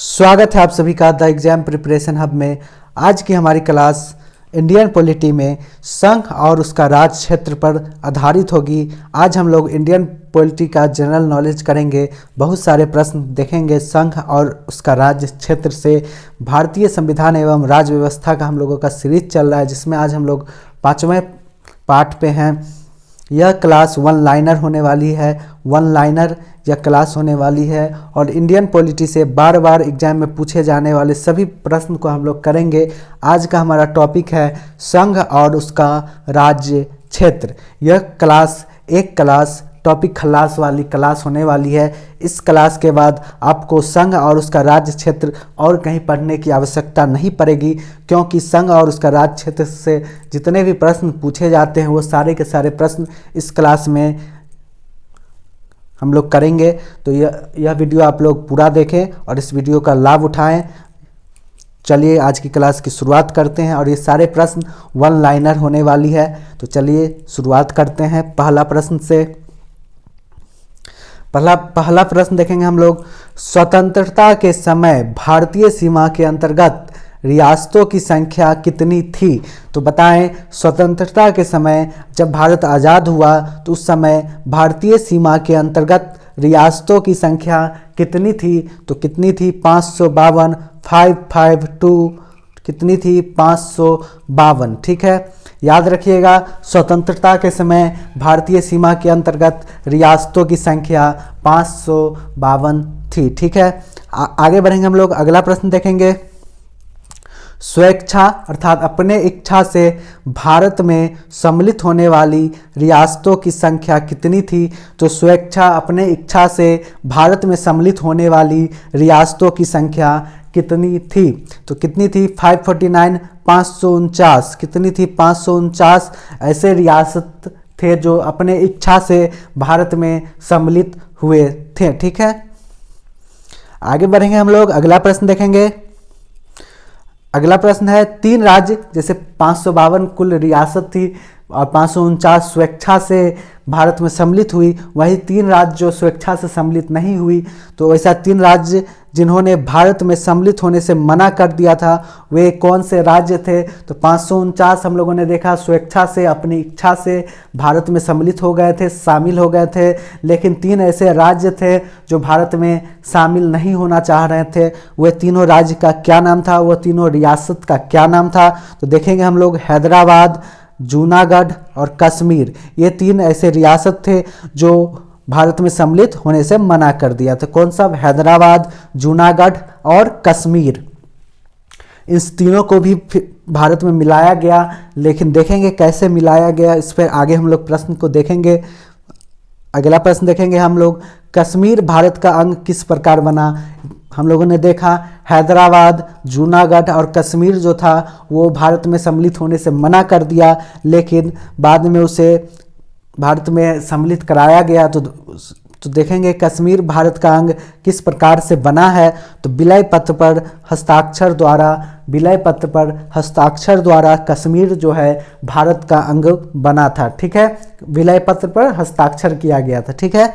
स्वागत है आप सभी का द एग्जाम प्रिपरेशन हब में। आज की हमारी क्लास इंडियन पॉलिटी में संघ और उसका राज क्षेत्र पर आधारित होगी। आज हम लोग इंडियन पॉलिटी का जनरल नॉलेज करेंगे, बहुत सारे प्रश्न देखेंगे संघ और उसका राज्य क्षेत्र से। भारतीय संविधान एवं राज्य व्यवस्था का हम लोगों का सीरीज चल रहा है, जिसमें आज हम लोग 5वें पार्ट पे हैं। यह क्लास वन लाइनर होने वाली है, वन लाइनर यह क्लास होने वाली है और इंडियन पॉलिटी से बार बार एग्जाम में पूछे जाने वाले सभी प्रश्न को हम लोग करेंगे। आज का हमारा टॉपिक है संघ और उसका राज्य क्षेत्र। यह क्लास एक क्लास टॉपिक खलास वाली क्लास होने वाली है। इस क्लास के बाद आपको संघ और उसका राज्य क्षेत्र और कहीं पढ़ने की आवश्यकता नहीं पड़ेगी, क्योंकि संघ और उसका राज्य क्षेत्र से जितने भी प्रश्न पूछे जाते हैं वो सारे के सारे प्रश्न इस क्लास में हम लोग करेंगे। तो यह वीडियो आप लोग पूरा देखें और इस वीडियो का लाभ उठाएं। चलिए आज की क्लास की शुरुआत करते हैं और ये सारे प्रश्न वन लाइनर होने वाली है। तो चलिए शुरुआत करते हैं पहला प्रश्न से। पहला प्रश्न देखेंगे हम लोग। स्वतंत्रता के समय भारतीय सीमा के अंतर्गत रियासतों की संख्या कितनी थी? तो बताएं, स्वतंत्रता के समय जब भारत आज़ाद हुआ तो उस समय भारतीय सीमा के अंतर्गत रियासतों की संख्या कितनी थी? तो कितनी थी? 552, 552 कितनी थी? 552। ठीक है, याद रखिएगा स्वतंत्रता के समय भारतीय सीमा के अंतर्गत रियासतों की संख्या 552 थी। ठीक है, आगे बढ़ेंगे हम लोग। अगला प्रश्न देखेंगे। स्वेच्छा अर्थात अपने इच्छा से भारत में सम्मिलित होने वाली रियासतों की संख्या कितनी थी? तो स्वेच्छा अपने इच्छा से भारत में सम्मिलित होने वाली रियासतों की संख्या कितनी थी? तो कितनी थी? 549, 549। कितनी थी? 549 ऐसे रियासत थे जो अपने इच्छा से भारत में सम्मिलित हुए थे। ठीक है, आगे बढ़ेंगे हम लोग। अगला प्रश्न देखेंगे। अगला प्रश्न है, तीन राज्य, जैसे 552 कुल रियासत थी और 549 स्वेच्छा से भारत में सम्मिलित हुई, वही तीन राज्य जो स्वेच्छा से सम्मिलित नहीं हुई, तो वैसा तीन राज्य जिन्होंने भारत में सम्मिलित होने से मना कर दिया था वे कौन से राज्य थे? तो 549 हम लोगों ने देखा स्वेच्छा से अपनी इच्छा से भारत में सम्मिलित हो गए थे, शामिल हो गए थे। लेकिन तीन ऐसे राज्य थे जो भारत में शामिल नहीं होना चाह रहे थे। वे तीनों राज्य का क्या नाम था? वो तीनों रियासत का क्या नाम था? तो देखेंगे हम लोग। हैदराबाद, जूनागढ़ और कश्मीर, ये तीन ऐसे रियासत थे जो भारत में सम्मिलित होने से मना कर दिया था। कौन सा? हैदराबाद, जूनागढ़ और कश्मीर। इस तीनों को भी भारत में मिलाया गया, लेकिन देखेंगे कैसे मिलाया गया, इस पर आगे हम लोग प्रश्न को देखेंगे। अगला प्रश्न देखेंगे हम लोग। कश्मीर भारत का अंग किस प्रकार बना? हम लोगों ने देखा हैदराबाद, जूनागढ़ और कश्मीर जो था वो भारत में सम्मिलित होने से मना कर दिया, लेकिन बाद में उसे भारत में सम्मिलित कराया गया। तो देखेंगे कश्मीर भारत का अंग किस प्रकार से बना है। तो विलय पत्र पर हस्ताक्षर द्वारा कश्मीर जो है भारत का अंग बना था। ठीक है, विलय पत्र पर हस्ताक्षर किया गया था। ठीक है,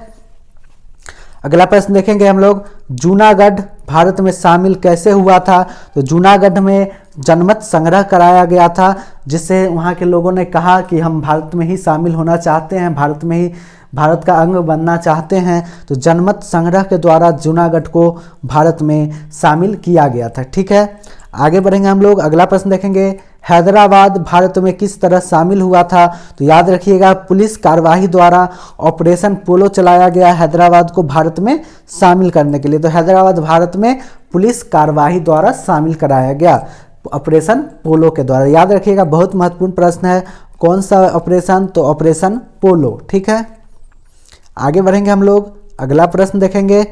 अगला प्रश्न देखेंगे हम लोग। जूनागढ़ भारत में शामिल कैसे हुआ था? तो जूनागढ़ में जनमत संग्रह कराया गया था, जिससे वहाँ के लोगों ने कहा कि हम भारत में ही शामिल होना चाहते हैं, भारत में ही भारत का अंग बनना चाहते हैं। तो जनमत संग्रह के द्वारा जूनागढ़ को भारत में शामिल किया गया था। ठीक है, आगे बढ़ेंगे हम लोग। अगला प्रश्न देखेंगे। हैदराबाद भारत में किस तरह शामिल हुआ था? तो याद रखिएगा पुलिस कार्यवाही द्वारा ऑपरेशन पोलो चलाया गया हैदराबाद को भारत में शामिल करने के लिए। तो हैदराबाद भारत में पुलिस कार्यवाही द्वारा शामिल कराया गया ऑपरेशन पोलो के द्वारा। याद रखिएगा, बहुत महत्वपूर्ण प्रश्न है। कौन सा ऑपरेशन? तो ऑपरेशन पोलो। ठीक है, आगे बढ़ेंगे हम लोग। अगला प्रश्न देखेंगे।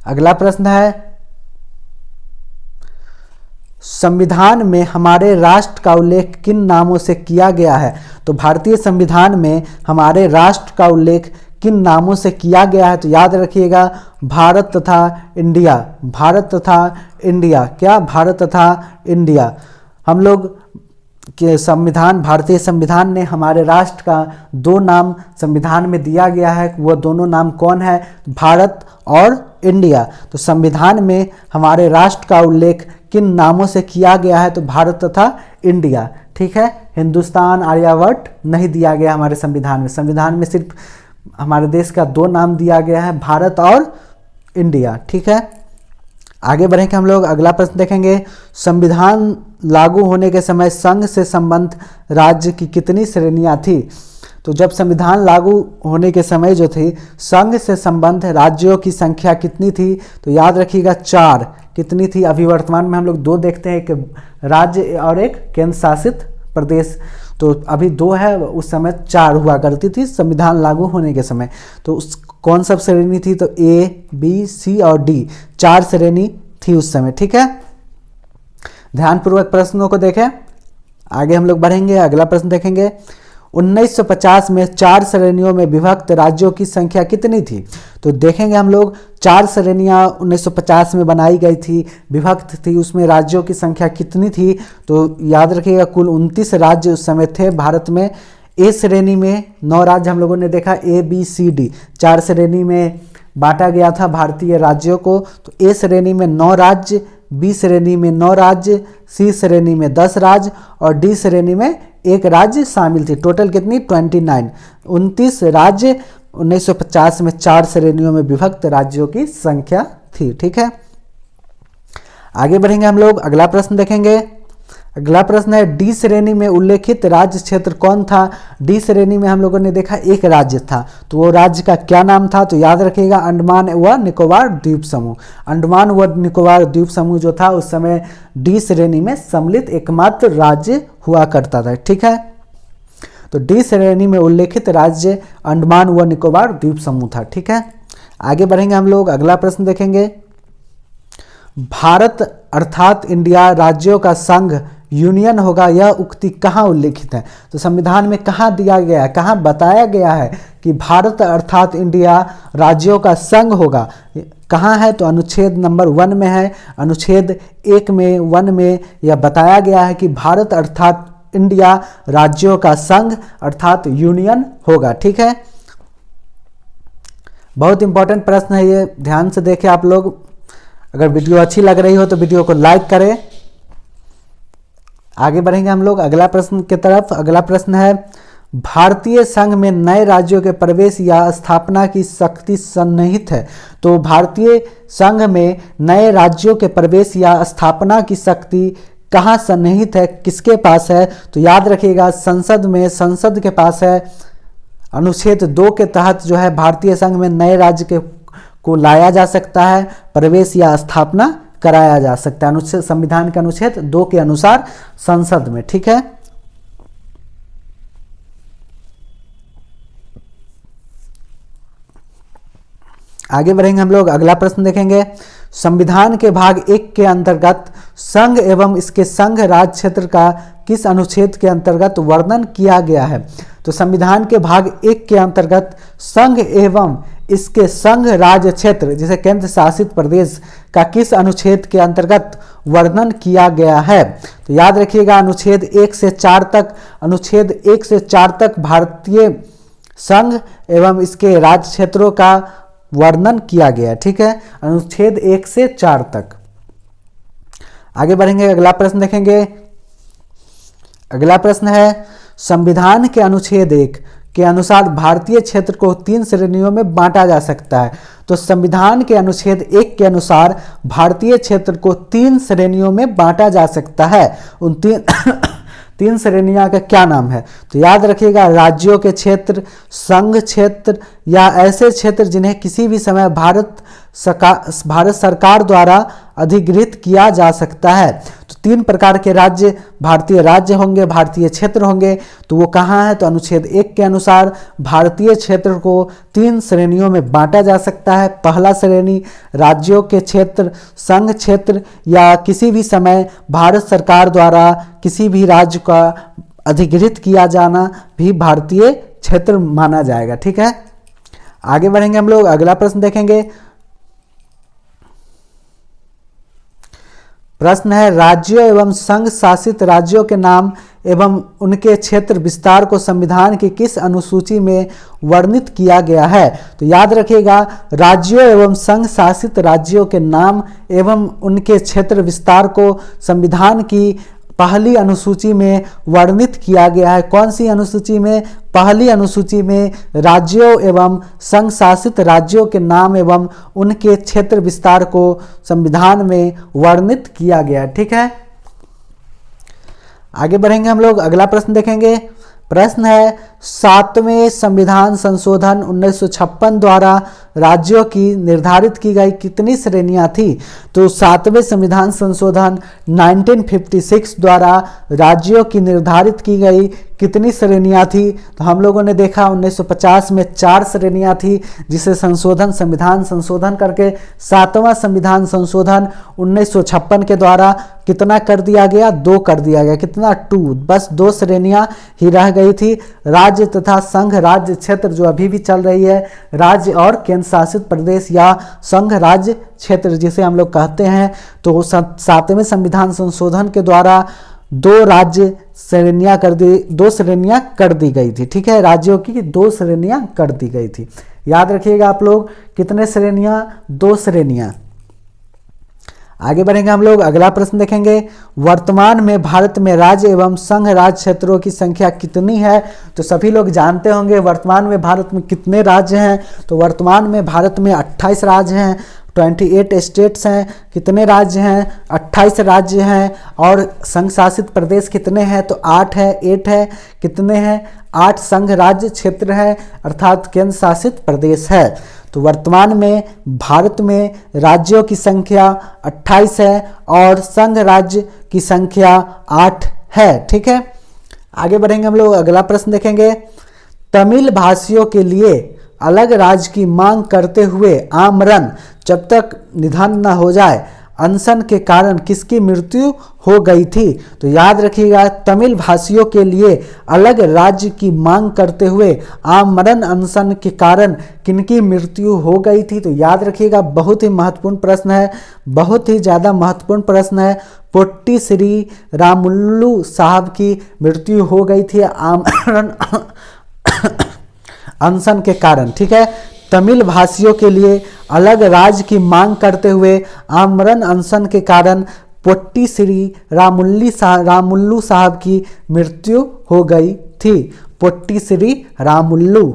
अगला प्रश्न है, संविधान में हमारे राष्ट्र का उल्लेख किन नामों से किया गया है? तो भारतीय संविधान में हमारे राष्ट्र का उल्लेख किन नामों से किया गया है? तो याद रखिएगा भारत तथा इंडिया। भारत तथा इंडिया। क्या? भारत तथा इंडिया। हम लोग के संविधान, भारतीय संविधान ने हमारे राष्ट्र का दो नाम संविधान में दिया गया है, वो दोनों नाम कौन है? भारत और इंडिया। तो संविधान में हमारे राष्ट्र का उल्लेख किन नामों से किया गया है? तो भारत तथा इंडिया। ठीक है, हिंदुस्तान, आर्यावर्त नहीं दिया गया हमारे संविधान में। संविधान में सिर्फ हमारे देश का दो नाम दिया गया है, भारत और इंडिया। ठीक है, आगे बढ़ेंगे हम लोग, अगला प्रश्न देखेंगे। संविधान लागू होने के समय संघ से संबद्ध राज्य की कितनी श्रेणियां थी? तो जब संविधान लागू होने के समय जो थी, संघ से संबद्ध राज्यों की संख्या कितनी थी? तो याद रखिएगा 4। कितनी थी? अभी वर्तमान में हम लोग 2 देखते हैं, एक राज्य और एक केंद्र शासित प्रदेश। तो अभी 2 है, उस समय 4 हुआ करती थी संविधान लागू होने के समय। तो उस कौन सा श्रेणी थी? तो ए, बी, सी और डी, 4 श्रेणी थी उस समय। ठीक है, ध्यानपूर्वक प्रश्नों को देखें। आगे हम लोग बढ़ेंगे, अगला प्रश्न देखेंगे। 1950 में 4 श्रेणियों में विभक्त राज्यों की संख्या कितनी थी? तो देखेंगे हम लोग 4 श्रेणियां 1950 में बनाई गई थी, विभक्त थी, उसमें राज्यों की संख्या कितनी थी? तो याद रखिएगा कुल 29 राज्य उस समय थे भारत में। ए श्रेणी में 9 राज्य हम लोगों ने देखा, ए, बी, सी, डी, 4 श्रेणी में बांटा गया था भारतीय राज्यों को। तो ए श्रेणी में 9 राज्य, बी श्रेणी में 9 राज्य, सी श्रेणी में 10 राज्य और डी श्रेणी में 1 राज्य शामिल थी। टोटल कितनी? 29 राज्य 1950 में 4 श्रेणियों में विभक्त राज्यों की संख्या थी। ठीक है, आगे बढ़ेंगे हम लोग, अगला प्रश्न देखेंगे। अगला प्रश्न है, डी श्रेणी में उल्लेखित राज्य क्षेत्र कौन था? डी श्रेणी में हम लोगों ने देखा 1 राज्य था, तो वो राज्य का क्या नाम था? तो याद रखिएगा अंडमान व निकोबार द्वीप समूह। अंडमान व निकोबार द्वीप समूह जो था उस समय डी श्रेणी में सम्मिलित एकमात्र राज्य हुआ करता था। ठीक है, तो डी श्रेणी में उल्लेखित राज्य अंडमान व निकोबार द्वीप समूह था। ठीक है, आगे बढ़ेंगे हम लोग, अगला प्रश्न देखेंगे। भारत अर्थात इंडिया राज्यों का संघ यूनियन होगा, यह उक्ति कहाँ उल्लेखित है? तो संविधान में कहाँ दिया गया है, कहाँ बताया गया है कि भारत अर्थात इंडिया राज्यों का संघ होगा? कहाँ है? तो अनुच्छेद नंबर 1 में है। अनुच्छेद 1 में 1 में यह बताया गया है कि भारत अर्थात इंडिया राज्यों का संघ अर्थात यूनियन होगा। ठीक है, बहुत इंपॉर्टेंट प्रश्न है ये, ध्यान से देखें आप लोग। अगर वीडियो अच्छी लग रही हो तो वीडियो को लाइक करें। आगे बढ़ेंगे हम लोग अगला प्रश्न की तरफ। अगला प्रश्न है, भारतीय संघ में नए राज्यों के प्रवेश या स्थापना की शक्ति सन्निहित है। तो भारतीय संघ में नए राज्यों के प्रवेश या स्थापना की शक्ति कहाँ सन्निहित है, किसके पास है? तो याद रखिएगा संसद में, संसद के पास है। अनुच्छेद 2 के तहत जो है भारतीय संघ में नए राज्य को लाया जा सकता है, प्रवेश या स्थापना कराया जा सकता है। अनुच्छेद संविधान के अनुच्छेद 2 के अनुसार संसद में। ठीक है, आगे बढ़ेंगे हम लोग, अगला प्रश्न देखेंगे। संविधान के भाग 1 के अंतर्गत संघ एवं इसके संघ राज क्षेत्र का किस अनुच्छेद के अंतर्गत वर्णन किया गया है? तो संविधान के भाग 1 के अंतर्गत संघ एवं इसके संघ राज्य क्षेत्र जिसे केंद्र शासित प्रदेश का किस अनुच्छेद के अंतर्गत वर्णन किया गया है? तो याद रखिएगा अनुच्छेद 1 से 4 तक, अनुच्छेद 1 से 4 तक भारतीय संघ एवं इसके राज्य क्षेत्रों का वर्णन किया गया। ठीक है, अनुच्छेद 1 से 4 तक। आगे बढ़ेंगे, अगला प्रश्न देखेंगे। अगला प्रश्न है, संविधान के अनुच्छेद 1 के अनुसार भारतीय क्षेत्र को 3 श्रेणियों में बांटा जा सकता है। तो संविधान के अनुच्छेद 1 के अनुसार भारतीय क्षेत्र को 3 श्रेणियों में बांटा जा सकता है। उन 3 श्रेणियां का क्या नाम है? तो याद रखिएगा राज्यों के क्षेत्र, संघ क्षेत्र या ऐसे क्षेत्र जिन्हें किसी भी समय भारत सरकार द्वारा अधिगृहित किया जा सकता है। तो 3 प्रकार के राज्य, भारतीय राज्य होंगे, भारतीय क्षेत्र होंगे। तो वो कहाँ है? तो अनुच्छेद 1 के अनुसार भारतीय क्षेत्र को 3 श्रेणियों में बांटा जा सकता है। पहला श्रेणी राज्यों के क्षेत्र, संघ क्षेत्र या किसी भी समय भारत सरकार द्वारा किसी भी राज्य का अधिगृहित किया जाना भी भारतीय क्षेत्र माना जाएगा। ठीक है, आगे बढ़ेंगे हम लोग, अगला प्रश्न देखेंगे। प्रश्न है, राज्यों एवं संघ शासित राज्यों के नाम एवं उनके क्षेत्र विस्तार को संविधान की किस अनुसूची में वर्णित किया गया है? तो याद रखिएगा, राज्यों एवं संघ शासित राज्यों के नाम एवं उनके क्षेत्र विस्तार को संविधान की पहली अनुसूची में वर्णित किया गया है। कौन सी अनुसूची में? पहली अनुसूची में राज्यों एवं संघ शासित राज्यों के नाम एवं उनके क्षेत्र विस्तार को संविधान में वर्णित किया गया है। ठीक है, आगे बढ़ेंगे हम लोग, अगला प्रश्न देखेंगे। प्रश्न है, 7वें संविधान संशोधन 1956 द्वारा राज्यों की निर्धारित की गई कितनी श्रेणियां थी? तो 7वें संविधान संशोधन 1956 द्वारा राज्यों की निर्धारित की गई कितनी श्रेणियां थी? तो हम लोगों ने देखा 1950 में 4 श्रेणियां थी, जिसे संविधान संशोधन करके 7वां संविधान संशोधन 1956 के द्वारा कितना कर दिया गया? 2 कर दिया गया। कितना? 2। बस 2 श्रेणियां ही रह गई थी, राज्य तथा संघ राज्य क्षेत्र, जो अभी भी चल रही है, राज्य और केंद्र शासित प्रदेश या संघ राज्य क्षेत्र जिसे हम लोग कहते हैं। तो 7वें संविधान संशोधन के द्वारा 2 श्रेणियां कर दी गई थी। ठीक है, राज्यों की 2 श्रेणियां कर दी गई थी। याद रखिएगा आप लोग, कितने श्रेणियां? 2 श्रेणियां। आगे बढ़ेंगे हम लोग, अगला प्रश्न देखेंगे। वर्तमान में भारत में राज्य एवं संघ राज्य क्षेत्रों की संख्या कितनी है? तो सभी लोग जानते होंगे वर्तमान में भारत में कितने राज्य हैं। तो वर्तमान में भारत में 28 राज्य हैं, 28 स्टेट्स हैं। कितने राज्य हैं? 28 राज्य हैं। और संघ शासित प्रदेश कितने हैं? तो 8 है, 8 है। कितने हैं? 8 संघ राज्य क्षेत्र है, अर्थात केंद्र शासित प्रदेश है। तो वर्तमान में भारत में राज्यों की संख्या 28 है और संघ राज्य की संख्या 8 है। ठीक है, आगे बढ़ेंगे हम लोग, अगला प्रश्न देखेंगे। तमिल भाषियों के लिए अलग राज्य की मांग करते हुए आमरण जब तक निधन न हो जाए अनशन के कारण किसकी मृत्यु हो गई थी? तो याद रखिएगा, तमिल भाषियों के लिए अलग राज्य की मांग करते हुए आमरण अनशन के कारण किनकी मृत्यु हो गई थी? तो याद रखिएगा, बहुत ही महत्वपूर्ण प्रश्न है, बहुत ही ज़्यादा महत्वपूर्ण प्रश्न है। पोट्टी श्री रामुलु साहब की मृत्यु हो गई थी आमरण अनशन के कारण। ठीक है, तमिल भाषियों के लिए अलग राज्य की मांग करते हुए आमरण अनशन के कारण पोट्टी श्री रामुलु साहब की मृत्यु हो गई थी। पोट्टी श्री रामुलु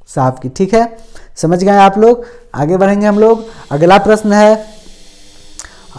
साहब की। ठीक है, समझ गए आप लोग। आगे बढ़ेंगे हम लोग, अगला प्रश्न है।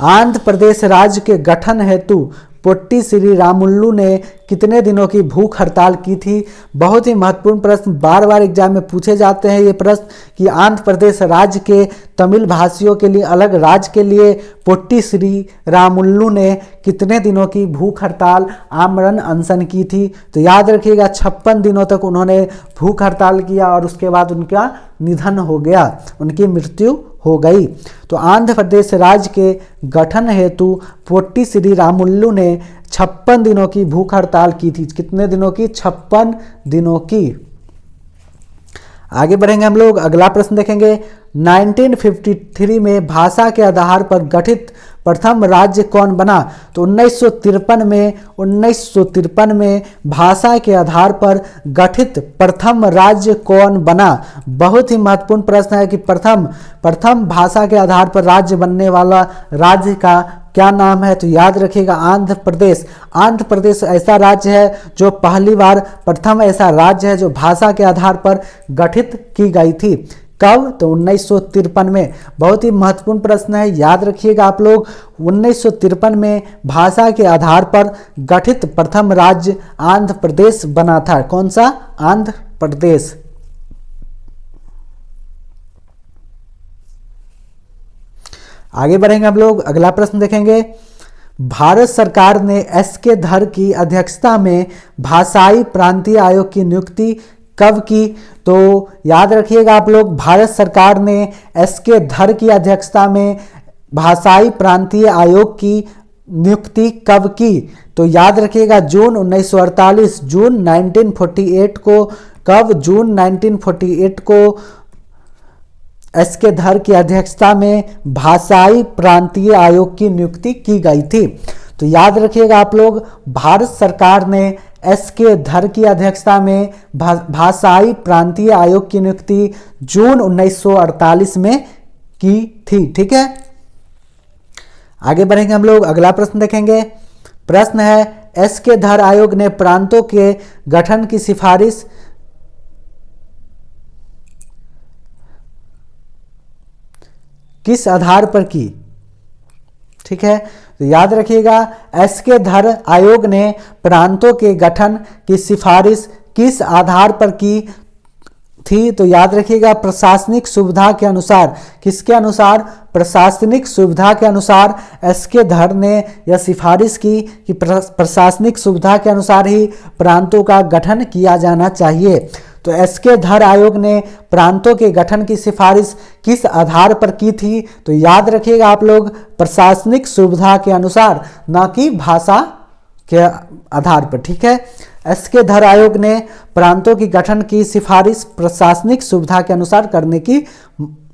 आंध्र प्रदेश राज्य के गठन हेतु पोट्टी श्री रामुलु ने कितने दिनों की भूख हड़ताल की थी? बहुत ही महत्वपूर्ण प्रश्न, बार बार एग्जाम में पूछे जाते हैं ये प्रश्न कि आंध्र प्रदेश राज्य के तमिल भाषियों के लिए अलग राज्य के लिए पोट्टी श्री रामुलु ने कितने दिनों की भूख हड़ताल आमरण अनशन की थी? तो याद रखिएगा, 56 दिनों तक उन्होंने भूख हड़ताल किया और उसके बाद उनका निधन हो गया, उनकी मृत्यु हो गई। तो आंध्र प्रदेश राज्य के गठन हेतु पोट्टी श्री रामुलु ने 56 दिनों की भूख हड़ताल की थी। कितने दिनों की? 56 दिनों की। आगे बढ़ेंगे हम लोग, अगला प्रश्न देखेंगे। 1953 में भाषा के आधार पर गठित प्रथम राज्य कौन बना? तो 1953 में भाषा के आधार पर गठित प्रथम राज्य कौन बना? बहुत ही महत्वपूर्ण प्रश्न है कि प्रथम भाषा के आधार पर राज्य बनने वाला राज्य का क्या नाम है? तो याद रखिएगा, आंध्र प्रदेश। आंध्र प्रदेश ऐसा राज्य है जो पहली बार प्रथम ऐसा राज्य है जो भाषा के आधार पर गठित की गई थी। कब? तो 1953 में। बहुत ही महत्वपूर्ण प्रश्न है, याद रखिएगा आप लोग। 1953 में भाषा के आधार पर गठित प्रथम राज्य आंध्र प्रदेश बना था। कौन सा? आंध्र प्रदेश। आगे बढ़ेंगे हम लोग, अगला प्रश्न देखेंगे। भारत सरकार ने एस.के. धर की अध्यक्षता में भाषाई प्रांतीय आयोग की नियुक्ति कब की? तो याद रखिएगा आप लोग, भारत सरकार ने एस.के. धर की अध्यक्षता में भाषाई प्रांतीय आयोग की नियुक्ति कब की? तो याद रखिएगा, जून 1948, जून 1948 को। कब? जून 1948 को एस.के. धर की अध्यक्षता में भाषाई प्रांतीय आयोग की नियुक्ति की गई थी। तो याद रखिएगा आप लोग, भारत सरकार ने एस.के. धर की अध्यक्षता में भाषाई प्रांतीय आयोग की नियुक्ति जून 1948 में की थी। ठीक है, आगे बढ़ेंगे हम लोग, अगला प्रश्न देखेंगे। प्रश्न है, एस.के. धर आयोग ने प्रांतों के गठन की सिफारिश किस आधार पर की? ठीक है, तो याद रखिएगा, एस.के. धर आयोग ने प्रांतों के गठन की सिफारिश किस आधार पर की थी? तो याद रखिएगा, प्रशासनिक सुविधा के अनुसार। किसके अनुसार? प्रशासनिक सुविधा के अनुसार एस.के. धर ने यह सिफारिश की कि प्रशासनिक सुविधा के अनुसार ही प्रांतों का गठन किया जाना चाहिए। तो एस.के. धर आयोग ने प्रांतों के गठन की सिफारिश किस आधार पर की थी? तो याद रखिएगा आप लोग, प्रशासनिक सुविधा के अनुसार, ना कि भाषा के आधार पर। ठीक है, एस.के. धर आयोग ने प्रांतों की गठन की सिफारिश प्रशासनिक सुविधा के अनुसार करने की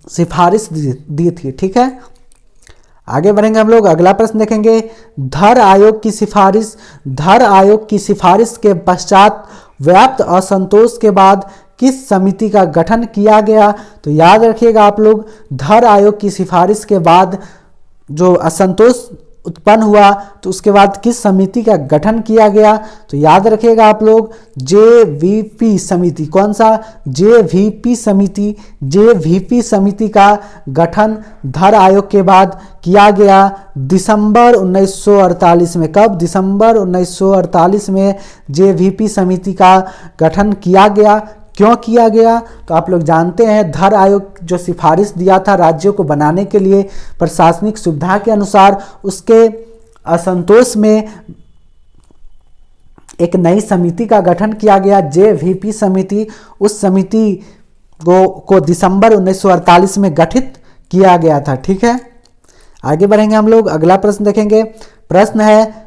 सिफारिश दी थी। ठीक है, आगे बढ़ेंगे हम लोग, अगला प्रश्न देखेंगे। धर आयोग की सिफारिश के पश्चात व्याप्त असंतोष के बाद किस समिति का गठन किया गया? तो याद रखिएगा आप लोग, धर आयोग की सिफारिश के बाद जो असंतोष उत्पन्न हुआ तो उसके बाद किस समिति का गठन किया गया? तो याद रखिएगा आप लोग, JVP समिति। कौन सा? JVP समिति। JVP समिति का गठन धर आयोग के बाद किया गया दिसंबर 1948 में। कब? दिसंबर 1948 में JVP समिति का गठन किया गया। क्यों किया गया? तो आप लोग जानते हैं, धर आयोग जो सिफारिश दिया था राज्यों को बनाने के लिए प्रशासनिक सुविधा के अनुसार, उसके असंतोष में एक नई समिति का गठन किया गया, JVP समिति। उस समिति को दिसंबर 1948 में गठित किया गया था। ठीक है, आगे बढ़ेंगे हम लोग, अगला प्रश्न देखेंगे। प्रश्न है,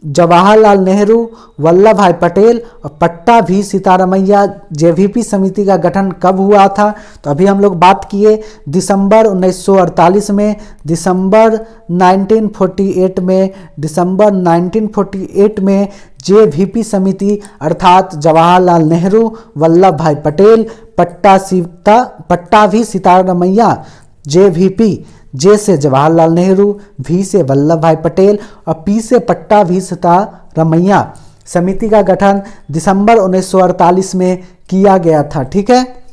जवाहरलाल नेहरू, वल्लभ भाई पटेल और पट्टाभी सीतारमैया JVP समिति का गठन कब हुआ था? तो अभी हम लोग बात किए दिसंबर 1948 में, दिसंबर 1948 में JVP समिति अर्थात जवाहरलाल नेहरू, वल्लभ भाई पटेल, पट्टाभी सीतारमैया, JVP, J से जवाहरलाल नेहरू, V से वल्लभ भाई पटेल और P से पट्टाभी सीतारमैया समिति का गठन दिसंबर 1948 में किया गया था। ठीक है,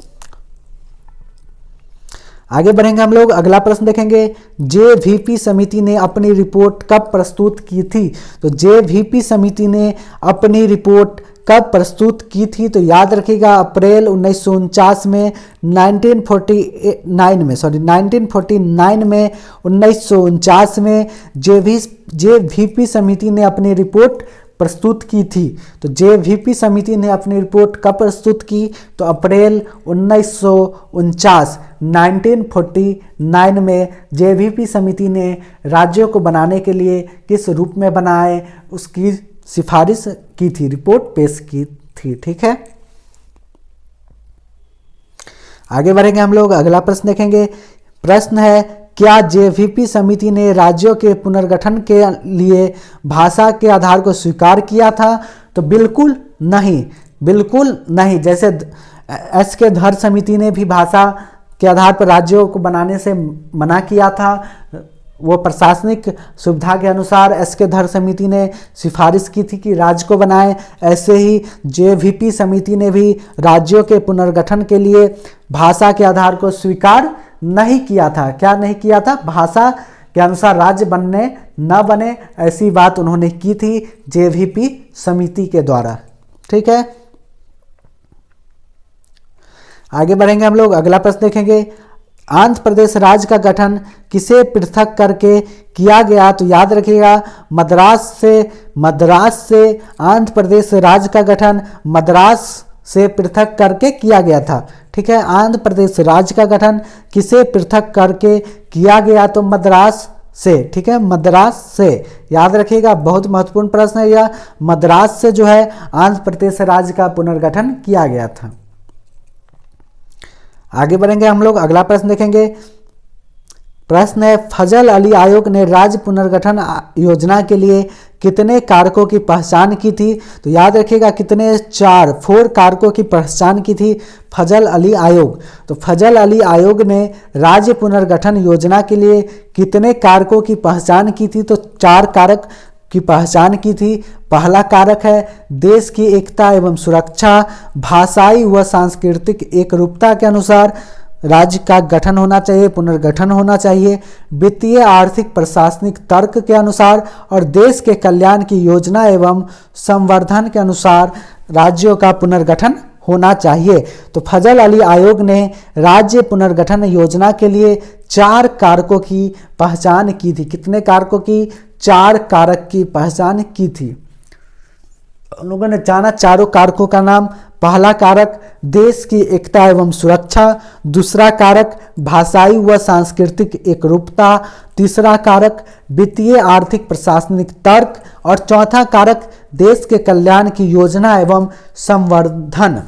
आगे बढ़ेंगे हम लोग, अगला प्रश्न देखेंगे। JVP समिति ने अपनी रिपोर्ट कब प्रस्तुत की थी? तो JVP समिति ने अपनी रिपोर्ट कब प्रस्तुत की थी? तो याद रखिएगा, अप्रैल 1949 में 1949 में JVP समिति ने अपनी रिपोर्ट प्रस्तुत की थी। तो JVP समिति ने अपनी रिपोर्ट कब प्रस्तुत की? तो अप्रैल 1949 में JVP समिति ने राज्यों को बनाने के लिए किस रूप में बनाए उसकी सिफारिश की थी, रिपोर्ट पेश की थी। ठीक है, आगे बढ़ेंगे हम लोग, अगला प्रश्न देखेंगे। प्रश्न है, क्या JVP समिति ने राज्यों के पुनर्गठन के लिए भाषा के आधार को स्वीकार किया था? तो बिल्कुल नहीं, बिल्कुल नहीं। जैसे एस.के. धर समिति ने भी भाषा के आधार पर राज्यों को बनाने से मना किया था, वो प्रशासनिक सुविधा के अनुसार एस.के. धर समिति ने सिफारिश की थी कि राज्य को बनाए, ऐसे ही JVP समिति ने भी राज्यों के पुनर्गठन के लिए भाषा के आधार को स्वीकार नहीं किया था। क्या नहीं किया था? भाषा के अनुसार राज्य बनने न बने, ऐसी बात उन्होंने की थी JVP समिति के द्वारा। ठीक है, आगे बढ़ेंगे हम लोग, अगला प्रश्न देखेंगे। आंध्र प्रदेश राज्य का गठन किसे पृथक करके किया गया? तो याद रखिएगा, मद्रास से आंध्र प्रदेश राज्य का गठन मद्रास से पृथक करके किया गया था। ठीक है, आंध्र प्रदेश राज्य का गठन किसे पृथक करके किया गया? तो मद्रास से। ठीक है, मद्रास से, याद रखिएगा, बहुत महत्वपूर्ण प्रश्न है यह। मद्रास से जो है आंध्र प्रदेश राज्य का पुनर्गठन किया गया था। आगे बढ़ेंगे हम लोग, अगला प्रश्न देखेंगे। प्रश्न है, फजल अली आयोग ने राज्य पुनर्गठन योजना के लिए कितने कारकों की पहचान की थी? तो याद रखिएगा कितने, 4 कारकों की पहचान की थी फजल अली आयोग। तो फजल अली आयोग ने राज्य पुनर्गठन योजना के लिए कितने कारकों की पहचान की थी? तो 4 कारक की पहचान की थी। पहला कारक है देश की एकता एवं सुरक्षा, भाषाई व सांस्कृतिक एकरूपता के अनुसार राज्य का गठन होना चाहिए, पुनर्गठन होना चाहिए, वित्तीय आर्थिक प्रशासनिक तर्क के अनुसार और देश के कल्याण की योजना एवं संवर्धन के अनुसार राज्यों का पुनर्गठन होना चाहिए। तो फजल अली आयोग ने राज्य पुनर्गठन योजना के लिए 4 कारकों की पहचान की थी। कितने कारकों की? 4 कारक की पहचान की थी। उन लोगों ने जाना चारों कारकों का नाम। पहला कारक देश की एकता एवं सुरक्षा, दूसरा कारक भाषाई व सांस्कृतिक एकरूपता, तीसरा कारक वित्तीय आर्थिक प्रशासनिक तर्क और चौथा कारक देश के कल्याण की योजना एवं संवर्धन।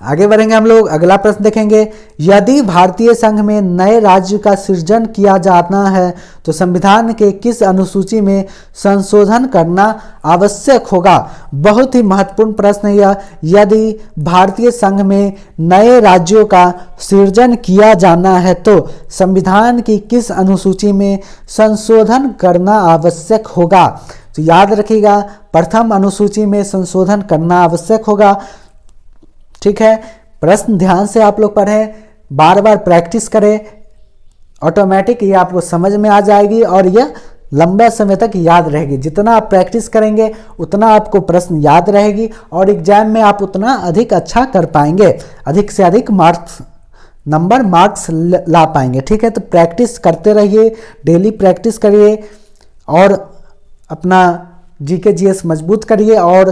आगे बढ़ेंगे हम लोग, अगला प्रश्न देखेंगे, यदि भारतीय संघ में नए राज्य का सृजन किया जाना है तो संविधान के किस अनुसूची में संशोधन करना आवश्यक होगा? बहुत ही महत्वपूर्ण प्रश्न है यह। यदि भारतीय संघ में नए राज्यों का सृजन किया जाना है तो संविधान की किस अनुसूची में संशोधन करना आवश्यक होगा? तो याद रखिएगा प्रथम अनुसूची में संशोधन करना आवश्यक होगा। ठीक है, प्रश्न ध्यान से आप लोग पढ़ें, बार बार प्रैक्टिस करें, ऑटोमेटिक ये आपको समझ में आ जाएगी और यह लंबे समय तक याद रहेगी। जितना आप प्रैक्टिस करेंगे उतना आपको प्रश्न याद रहेगी और एग्जाम में आप उतना अधिक अच्छा कर पाएंगे, अधिक से अधिक मार्क्स ला पाएंगे। ठीक है, तो प्रैक्टिस करते रहिए, डेली प्रैक्टिस करिए और अपना जीके जीएस मजबूत करिए और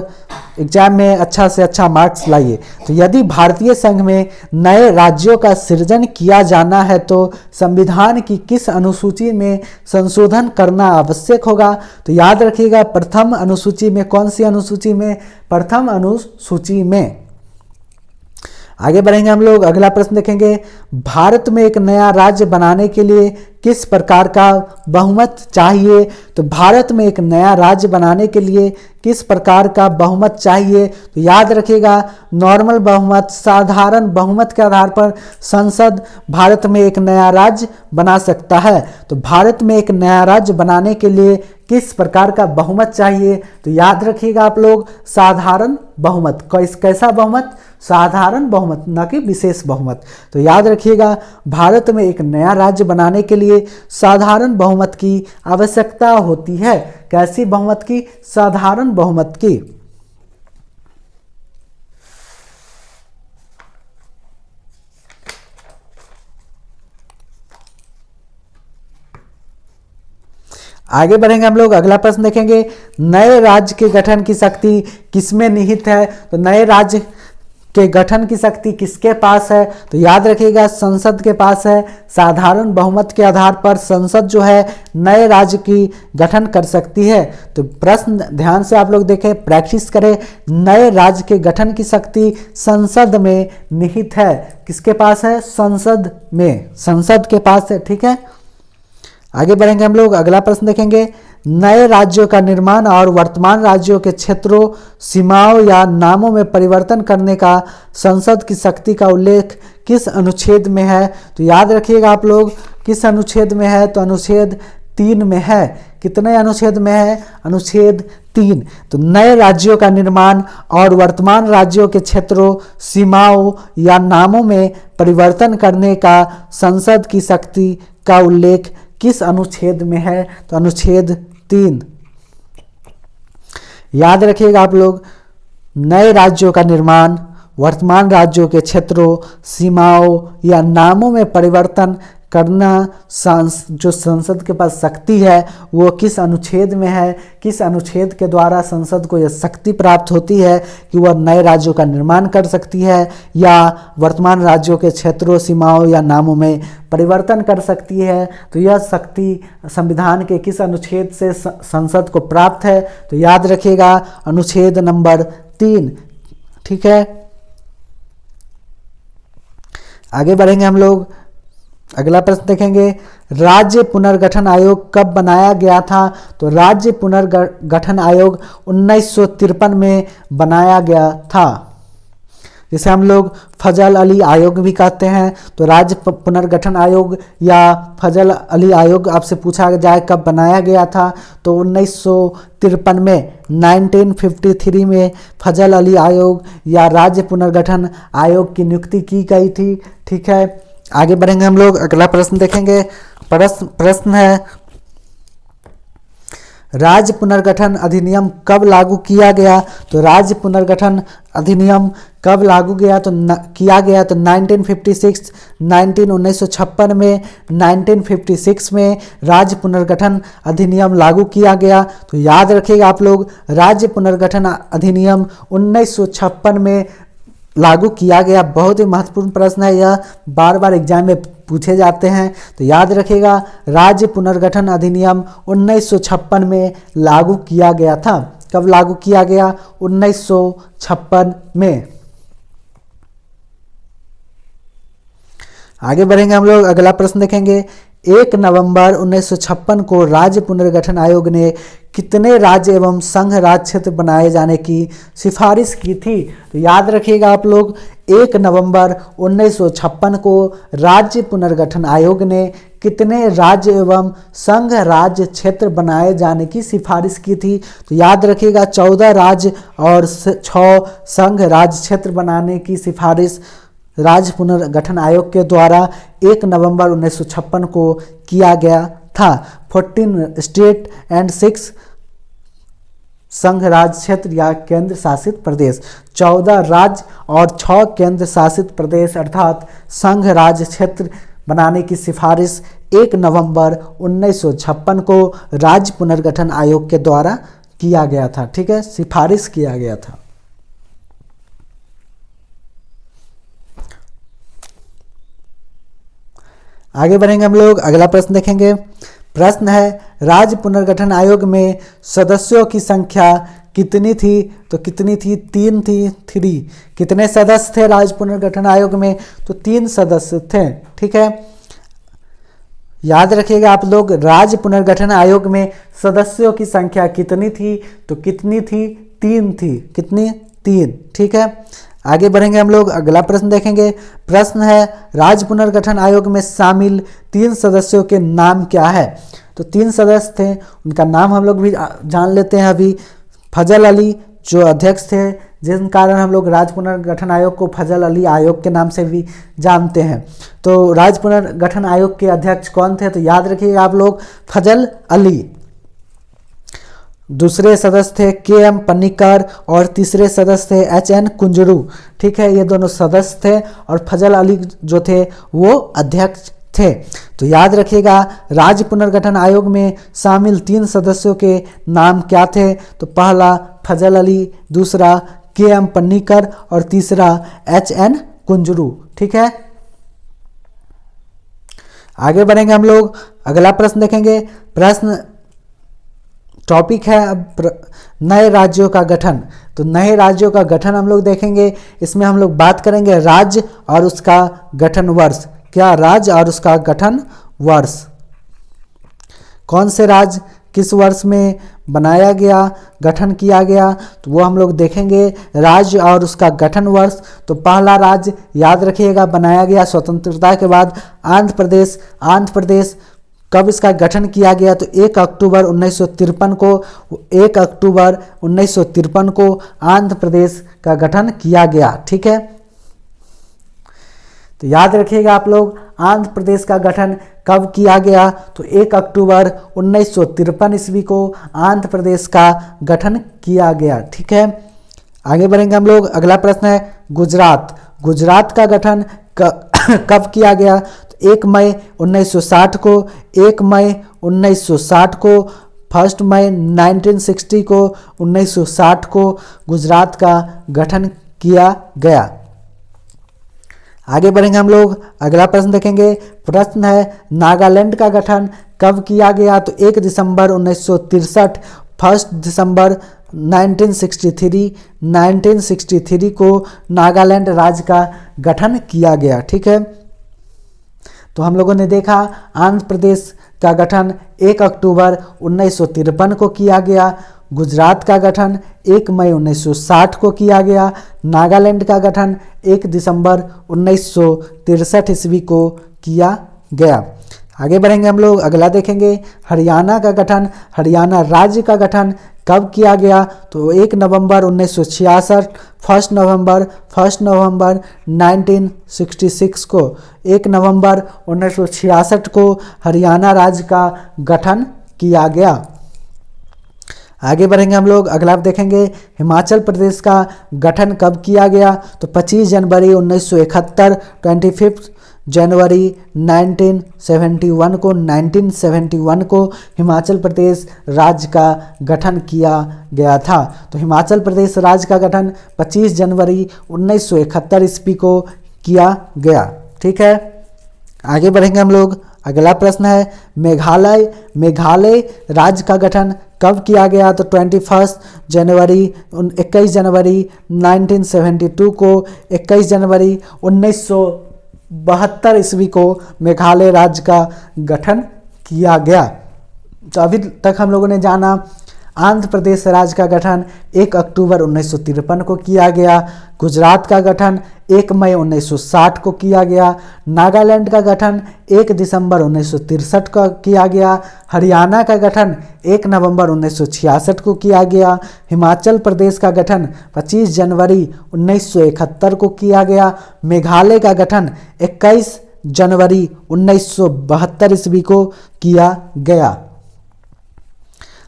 एग्जाम में अच्छा से अच्छा मार्क्स लाइए। तो यदि भारतीय संघ में नए राज्यों का सृजन किया जाना है तो संविधान की किस अनुसूची में संशोधन करना आवश्यक होगा? तो याद रखिएगा प्रथम अनुसूची में। कौन सी अनुसूची में? प्रथम अनुसूची में। आगे बढ़ेंगे हम लोग, अगला प्रश्न देखेंगे, भारत में एक नया राज्य बनाने के लिए किस प्रकार का बहुमत चाहिए? तो भारत में एक नया राज्य बनाने के लिए किस प्रकार का बहुमत चाहिए? तो याद रखिएगा नॉर्मल बहुमत, साधारण बहुमत के आधार पर संसद भारत में एक नया राज्य बना सकता है। तो भारत में एक नया राज्य बनाने के लिए किस प्रकार का बहुमत चाहिए? तो याद रखिएगा आप लोग साधारण बहुमत। कैसा बहुमत? साधारण बहुमत, न कि विशेष बहुमत। तो याद रखिएगा भारत में एक नया राज्य बनाने के लिए साधारण बहुमत की आवश्यकता होती है। कैसी बहुमत की? साधारण बहुमत की। आगे बढ़ेंगे हम लोग, अगला प्रश्न देखेंगे, नए राज्य के गठन की शक्ति किसमें निहित है? तो नए राज्य के गठन की शक्ति किसके पास है? तो याद रखिएगा संसद के पास है। साधारण बहुमत के आधार पर संसद जो है नए राज्य की गठन कर सकती है। तो प्रश्न ध्यान से आप लोग देखें, प्रैक्टिस करें। नए राज्य के गठन की शक्ति संसद में निहित है। किसके पास है? संसद में, संसद के पास है। ठीक है, आगे बढ़ेंगे हम लोग, अगला प्रश्न देखेंगे, नए राज्यों का निर्माण और वर्तमान राज्यों के क्षेत्रों, सीमाओं या नामों में परिवर्तन करने का संसद की शक्ति का उल्लेख किस अनुच्छेद में है? तो याद रखिएगा आप लोग किस अनुच्छेद में है? तो अनुच्छेद 3 में है। कितने अनुच्छेद में है? अनुच्छेद 3। तो नए राज्यों का निर्माण और वर्तमान राज्यों के क्षेत्रों, सीमाओं या नामों में परिवर्तन करने का संसद की शक्ति का उल्लेख किस अनुच्छेद में है? तो अनुच्छेद 3। याद रखिएगा आप लोग नए राज्यों का निर्माण, वर्तमान राज्यों के क्षेत्रों, सीमाओं या नामों में परिवर्तन करना जो संसद के पास शक्ति है वो किस अनुच्छेद में है? किस अनुच्छेद के द्वारा संसद को यह शक्ति प्राप्त होती है कि वह नए राज्यों का निर्माण कर सकती है या वर्तमान राज्यों के क्षेत्रों, सीमाओं या नामों में परिवर्तन कर सकती है? तो यह शक्ति संविधान के किस अनुच्छेद से संसद को प्राप्त है? तो याद रखिएगा अनुच्छेद नंबर 3। ठीक है, आगे बढ़ेंगे हम लोग, अगला प्रश्न देखेंगे, राज्य पुनर्गठन आयोग कब बनाया गया था? तो राज्य पुनर्गठन आयोग 1953 में बनाया गया था, जिसे हम लोग फजल अली आयोग भी कहते हैं। तो राज्य पुनर्गठन आयोग या फजल अली आयोग आपसे पूछा जाए कब बनाया गया था, तो 1953 में 1953 में फजल अली आयोग या राज्य पुनर्गठन आयोग की नियुक्ति की गई थी। ठीक है, आगे बढ़ेंगे हम लोग। अगला प्रश्न देखेंगे। प्रश्न है, राज्य पुनर्गठन अधिनियम कब लागू किया गया? तो राज्य पुनर्गठन अधिनियम कब लागू किया गया? तो 1956 1956 में 1956 में राज्य पुनर्गठन अधिनियम लागू किया गया। तो याद रखिएगा आप लोग, राज्य पुनर्गठन अधिनियम 1956 में लागू किया गया। बहुत ही महत्वपूर्ण प्रश्न है, यह बार बार एग्जाम में पूछे जाते हैं। तो याद रखिएगा, राज्य पुनर्गठन अधिनियम 1956 में लागू किया गया था। कब लागू किया गया? 1956 में। आगे बढ़ेंगे हम लोग। अगला प्रश्न देखेंगे, 1 नवंबर 1956 को राज्य पुनर्गठन आयोग ने कितने राज्य एवं संघ राज्य क्षेत्र बनाए जाने की सिफारिश की थी? तो याद रखिएगा आप लोग, 1 नवंबर 1956 को राज्य पुनर्गठन आयोग ने कितने राज्य एवं संघ राज्य क्षेत्र बनाए जाने की सिफारिश की थी? तो याद रखिएगा, 14 राज्य और 6 संघ राज्य क्षेत्र बनाने की सिफारिश राज्य पुनर्गठन आयोग के द्वारा 1 नवंबर 1956 को किया गया था। 14 स्टेट एंड 6 संघ राज्य क्षेत्र या केंद्र शासित प्रदेश, 14 राज्य और 6 केंद्र शासित प्रदेश अर्थात संघ राज्य क्षेत्र बनाने की सिफारिश 1 नवंबर 1956 को राज्य पुनर्गठन आयोग के द्वारा किया गया था। ठीक है, सिफारिश किया गया था। आगे बढ़ेंगे हम लोग। अगला प्रश्न देखेंगे। प्रश्न है, राज्य पुनर्गठन आयोग में सदस्यों की संख्या कितनी थी? तो कितनी थी? 3 थी। 3 कितने सदस्य थे राज्य पुनर्गठन आयोग में? तो 3 सदस्य थे। ठीक है, याद रखिएगा आप लोग, राज्य पुनर्गठन आयोग में सदस्यों की संख्या कितनी थी? तो कितनी थी? 3 थी। कितनी? 3। ठीक है, आगे बढ़ेंगे हम लोग। अगला प्रश्न देखेंगे। प्रश्न है, राज्य पुनर्गठन आयोग में शामिल 3 सदस्यों के नाम क्या है? तो 3 सदस्य थे, उनका नाम हम लोग भी जान लेते हैं अभी। फजल अली जो अध्यक्ष थे, जिस कारण हम लोग राज्य पुनर्गठन आयोग को फजल अली आयोग के नाम से भी जानते हैं। तो राज्य पुनर्गठन आयोग के अध्यक्ष कौन थे? तो याद रखिएगा आप लोग, फजल अली। दूसरे सदस्य थे KM पन्नीकर और तीसरे सदस्य थे HN कुंजरू। ठीक है, ये दोनों सदस्य थे और फजल अली जो थे वो अध्यक्ष थे। तो याद रखिएगा, राज्य पुनर्गठन आयोग में शामिल 3 सदस्यों के नाम क्या थे? तो पहला फजल अली, दूसरा KM पन्नीकर और तीसरा HN कुंजरू। ठीक है, आगे बढ़ेंगे हम लोग। अगला प्रश्न देखेंगे। प्रश्न टॉपिक है अब नए राज्यों का गठन। तो नए राज्यों का गठन हम लोग देखेंगे। इसमें हम लोग बात करेंगे राज्य और उसका गठन वर्ष। क्या राज्य और उसका गठन वर्ष? कौन से राज्य किस वर्ष में बनाया गया, गठन किया गया, तो वो हम लोग देखेंगे। राज्य और उसका गठन वर्ष, तो पहला राज्य याद रखिएगा बनाया गया स्वतंत्रता के बाद आंध्र प्रदेश। आंध्र प्रदेश कब इसका गठन किया गया? तो 1 अक्टूबर 1953 को 1 अक्टूबर 1953 को आंध्र प्रदेश का गठन किया गया। ठीक है, तो याद रखिएगा आप लोग, आंध्र प्रदेश का गठन कब किया गया? तो 1 अक्टूबर 1953 ईस्वी को आंध्र प्रदेश का गठन किया गया। ठीक है, आगे बढ़ेंगे हम लोग। अगला प्रश्न है गुजरात। गुजरात का गठन कब किया गया? तो 1 मई 1960 को, 1 मई 1960 को, 1 मई 1960 को, 1960 को गुजरात का गठन किया गया। आगे बढ़ेंगे हम लोग। अगला प्रश्न देखेंगे। प्रश्न है नागालैंड का गठन कब किया गया? तो 1 दिसंबर 1963, 1 दिसंबर 1963 को नागालैंड राज्य का गठन किया गया। ठीक है, तो हम लोगों ने देखा आंध्र प्रदेश का गठन 1 अक्टूबर 1953 को किया गया, गुजरात का गठन 1 मई 1960 को किया गया, नागालैंड का गठन 1 दिसंबर 1963 ईस्वी को किया गया। आगे बढ़ेंगे हम लोग, अगला देखेंगे हरियाणा का गठन। हरियाणा राज्य का गठन कब किया गया? तो 1 नवंबर 1966, 1 नवंबर 1966 को, 1 नवंबर 1966 को हरियाणा राज्य का गठन किया गया। आगे बढ़ेंगे हम लोग, अगला आप देखेंगे हिमाचल प्रदेश का गठन कब किया गया? तो 25 जनवरी 1971, 25 जनवरी 1971 को हिमाचल प्रदेश राज्य का गठन किया गया था। तो हिमाचल प्रदेश राज्य का गठन 25 जनवरी 1971 ईस्वी को किया गया। ठीक है, आगे बढ़ेंगे हम लोग, अगला प्रश्न है मेघालय राज्य का गठन कब किया गया? तो 21 जनवरी 1972 को, 21 जनवरी 1972 ईस्वी को मेघालय राज्य का गठन किया गया। तो अभी तक हम लोगों ने जाना आंध्र प्रदेश राज्य का गठन 1 अक्टूबर 1953 को किया गया, गुजरात का गठन 1 मई 1960 को किया गया, नागालैंड का गठन 1 दिसंबर 1963 को किया गया, हरियाणा का गठन 1 नवंबर 1966 को किया गया, हिमाचल प्रदेश का गठन 25 जनवरी 1971 को किया गया, मेघालय का गठन 21 जनवरी 1972 ईस्वी को किया गया।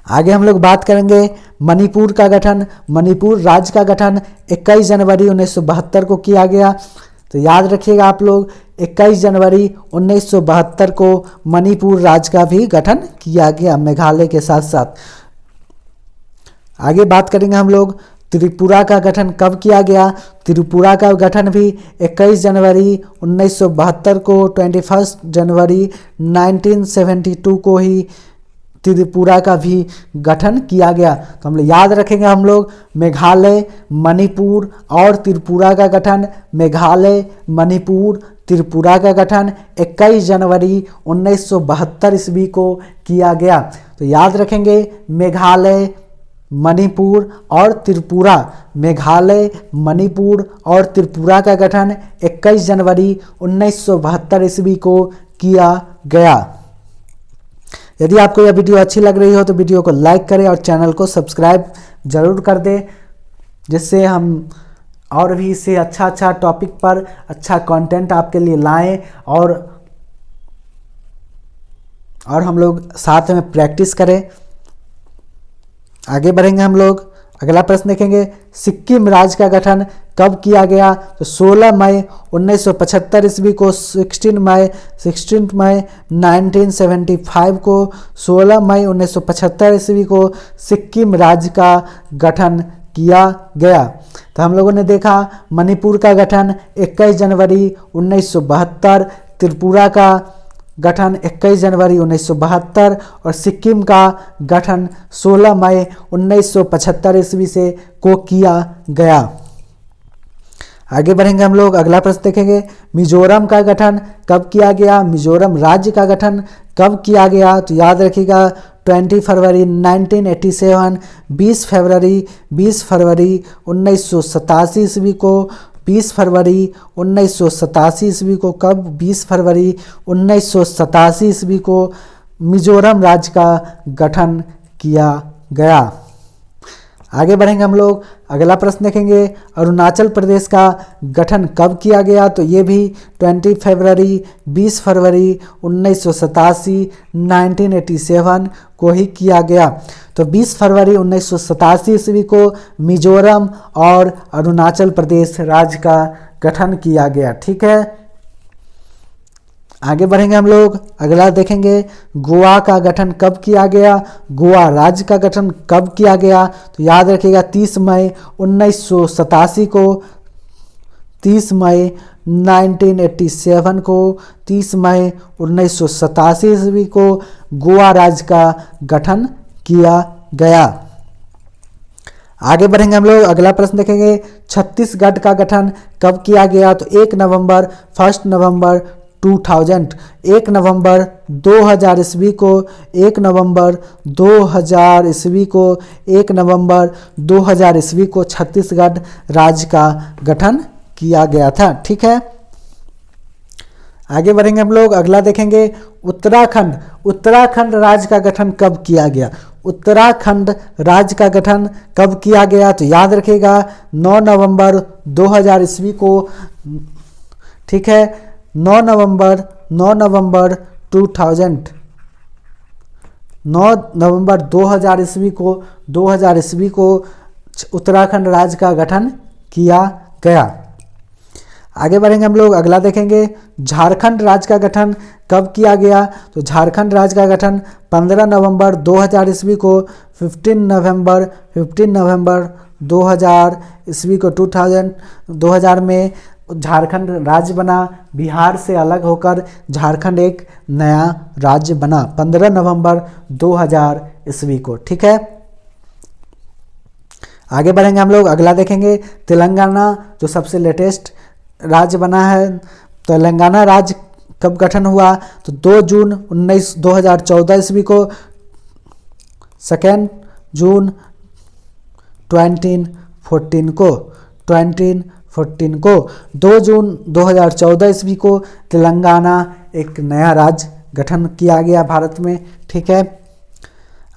आगे हम लोग बात करेंगे मणिपुर का गठन। मणिपुर राज्य का गठन 21 जनवरी 1972 को किया गया। तो याद रखिएगा आप लोग, 21 जनवरी 1972 को मणिपुर राज्य का भी गठन किया गया मेघालय के साथ साथ। आगे बात करेंगे हम लोग त्रिपुरा का गठन कब किया गया? त्रिपुरा का गठन भी 21 जनवरी 1972 को, 21 जनवरी 1972 को ही त्रिपुरा का भी गठन किया गया। तो हम लोग याद रखेंगे हम लोग मेघालय, मणिपुर और त्रिपुरा का गठन। मेघालय, मणिपुर, त्रिपुरा का गठन 21 जनवरी 1972 ईस्वी को किया गया। तो याद रखेंगे मेघालय, मणिपुर और त्रिपुरा। मेघालय, मणिपुर और त्रिपुरा का गठन 21 जनवरी 1972 ईस्वी को किया गया। यदि आपको यह वीडियो अच्छी लग रही हो तो वीडियो को लाइक करें और चैनल को सब्सक्राइब जरूर कर दें, जिससे हम और भी इससे अच्छा टॉपिक पर अच्छा कंटेंट आपके लिए लाएं और हम लोग साथ में प्रैक्टिस करें। आगे बढ़ेंगे हम लोग, अगला प्रश्न देखेंगे सिक्किम राज्य का गठन कब किया गया? तो 16 मई 1975 ईस्वी को, 16 मई 1975 को, 16 मई 1975 ईस्वी को सिक्किम राज्य का गठन किया गया। तो हम लोगों ने देखा मणिपुर का गठन 21 जनवरी 1972, त्रिपुरा का गठन 21 जनवरी 1972 और सिक्किम का गठन 16 मई 1975 ईस्वी से को किया गया। आगे बढ़ेंगे हम लोग, अगला प्रश्न देखेंगे मिजोरम का गठन कब किया गया? मिजोरम राज्य का गठन कब किया गया? तो याद रखिएगा 20 फरवरी 1987, 20 फरवरी 1987 ईस्वी को, 20 फरवरी 1987 ईस्वी को। कब? 20 फरवरी 1987 ईस्वी को मिजोरम राज्य का गठन किया गया। आगे बढ़ेंगे हम लोग, अगला प्रश्न देखेंगे अरुणाचल प्रदेश का गठन कब किया गया? तो ये भी 20 फरवरी 1987 1987 को ही किया गया। तो 20 फरवरी 1987 ईस्वी को मिजोरम और अरुणाचल प्रदेश राज्य का गठन किया गया। ठीक है, आगे बढ़ेंगे हम लोग, अगला देखेंगे गोवा का गठन कब किया गया? गोवा राज्य का गठन कब किया गया? तो याद रखिएगा 30 मई 1987 को, 30 मई 1987 को, 30 मई 1987 ईस्वी को गोवा राज्य का गठन किया गया। आगे बढ़ेंगे हम लोग, अगला प्रश्न देखेंगे छत्तीसगढ़ का गठन कब किया गया? तो 1 नवंबर 2000। 1 नवंबर 2000 ईस्वी को 1 नवंबर 2000 ईस्वी को 1 नवंबर 2000 ईस्वी को छत्तीसगढ़ राज्य का गठन किया गया था। ठीक है, आगे बढ़ेंगे हम लोग। अगला देखेंगे उत्तराखंड। उत्तराखंड राज्य का गठन कब किया गया? उत्तराखंड राज्य का गठन कब किया गया? तो याद रखिएगा 9 नवंबर 2000 ईस्वी को। ठीक है, 9 नवंबर 2000 9 नवंबर 2000 ईस्वी को उत्तराखंड राज्य का गठन किया गया। आगे बढ़ेंगे हम लोग। अगला देखेंगे झारखंड राज्य का गठन कब किया गया? तो झारखंड राज्य का गठन 15 नवंबर 2000 ईस्वी को। 15 नवंबर 2000 ईस्वी को 2000 में झारखंड राज्य बना। बिहार से अलग होकर झारखंड एक नया राज्य बना 15 नवंबर 2000 ईस्वी को। ठीक है, आगे बढ़ेंगे हम लोग। अगला देखेंगे तेलंगाना, जो सबसे लेटेस्ट राज्य बना है। तेलंगाना राज्य कब गठन हुआ? तो 2 जून 2014 ईस्वी को। 2 जून 2014 को 2 जून 2014 ईस्वी को तेलंगाना एक नया राज्य गठन किया गया भारत में। ठीक है,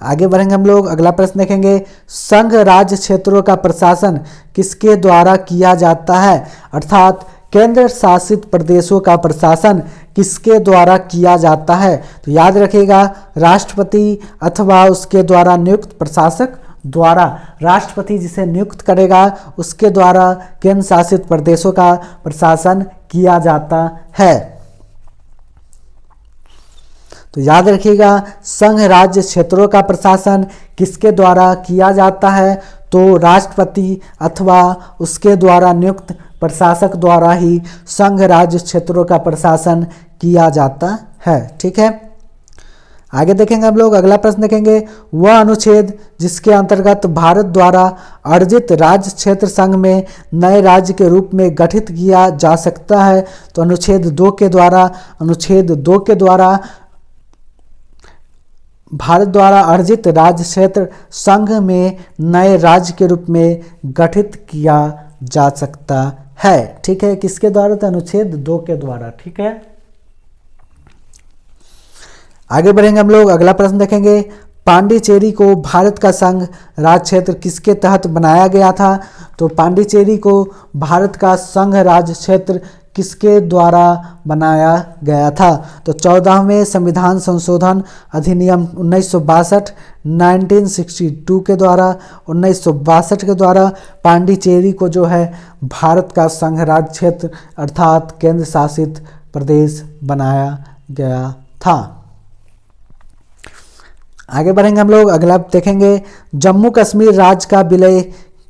आगे बढ़ेंगे हम लोग। अगला प्रश्न देखेंगे संघ राज्य क्षेत्रों का प्रशासन किसके द्वारा किया जाता है? अर्थात केंद्र शासित प्रदेशों का प्रशासन किसके द्वारा किया जाता है? तो याद रखिएगा राष्ट्रपति अथवा उसके द्वारा नियुक्त प्रशासक द्वारा। राष्ट्रपति जिसे नियुक्त करेगा उसके द्वारा केंद्र शासित प्रदेशों का प्रशासन किया जाता है। तो याद रखिएगा संघ राज्य क्षेत्रों का प्रशासन किसके द्वारा किया जाता है? तो राष्ट्रपति अथवा उसके द्वारा नियुक्त प्रशासक द्वारा ही संघ राज्य क्षेत्रों का प्रशासन किया जाता है। ठीक है, आगे देखेंगे हम लोग। अगला प्रश्न देखेंगे वह अनुच्छेद जिसके अंतर्गत भारत द्वारा अर्जित राज्य क्षेत्र संघ में नए राज्य के रूप में गठित किया जा सकता है। तो अनुच्छेद 2 के द्वारा भारत द्वारा अर्जित राज्य क्षेत्र संघ में नए राज्य के रूप में गठित किया जा सकता है। ठीक है, किसके द्वारा? तो अनुच्छेद 2 के द्वारा। ठीक है, आगे बढ़ेंगे हम लोग। अगला प्रश्न देखेंगे पांडिचेरी को भारत का संघ राज्य क्षेत्र किसके तहत बनाया गया था? तो पांडिचेरी को भारत का संघ राज्य क्षेत्र किसके द्वारा बनाया गया था? तो 14वें संविधान संशोधन अधिनियम 1962 के द्वारा 1962 के द्वारा पांडिचेरी को जो है भारत का संघ राज्य क्षेत्र अर्थात केंद्र शासित प्रदेश बनाया गया था। आगे बढ़ेंगे हम लोग। अगला देखेंगे जम्मू कश्मीर राज्य का विलय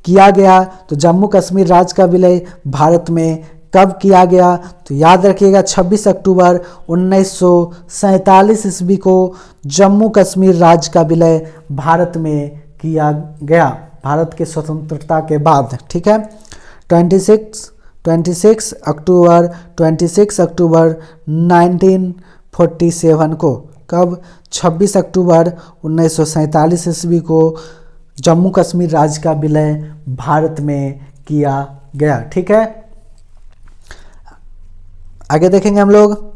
किया गया। तो जम्मू कश्मीर राज्य का विलय भारत में कब किया गया? तो याद रखिएगा 26 अक्टूबर 1947 ईस्वी को जम्मू कश्मीर राज्य का विलय भारत में किया गया, भारत के स्वतंत्रता के बाद। ठीक है, 26 अक्टूबर 1947 को। कब? 26 अक्टूबर 1947 ईस्वी को जम्मू कश्मीर राज्य का विलय भारत में किया गया। ठीक है, आगे देखेंगे हम लोग।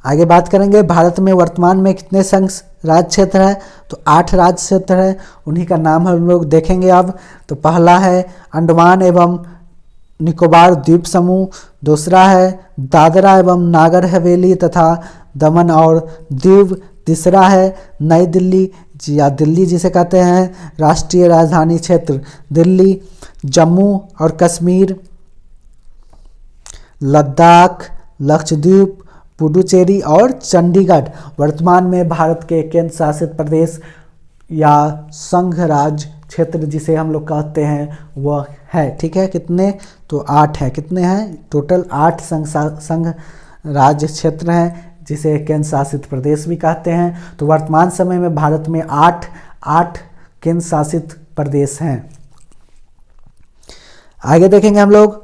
आगे बात करेंगे भारत में वर्तमान में कितने संघ राज्य क्षेत्र है? तो 8 राज्य क्षेत्र है, उन्हीं का नाम हम लोग देखेंगे अब। तो पहला है अंडमान एवं निकोबार द्वीप समूह, दूसरा है दादरा एवं नागर हवेली तथा दमन और दीव, तीसरा है नई दिल्ली या दिल्ली जिसे कहते हैं राष्ट्रीय राजधानी क्षेत्र दिल्ली, जम्मू और कश्मीर, लद्दाख, लक्षद्वीप, पुडुचेरी और चंडीगढ़ वर्तमान में भारत के केंद्र शासित प्रदेश या संघ राज्य क्षेत्र जिसे हम लोग कहते हैं वह है। ठीक है, कितने? तो 8 है। कितने हैं? टोटल 8 संघ राज्य क्षेत्र हैं जिसे केंद्र शासित प्रदेश भी कहते हैं। तो वर्तमान समय में भारत में 8 केंद्र शासित प्रदेश हैं। आगे देखेंगे हम लोग।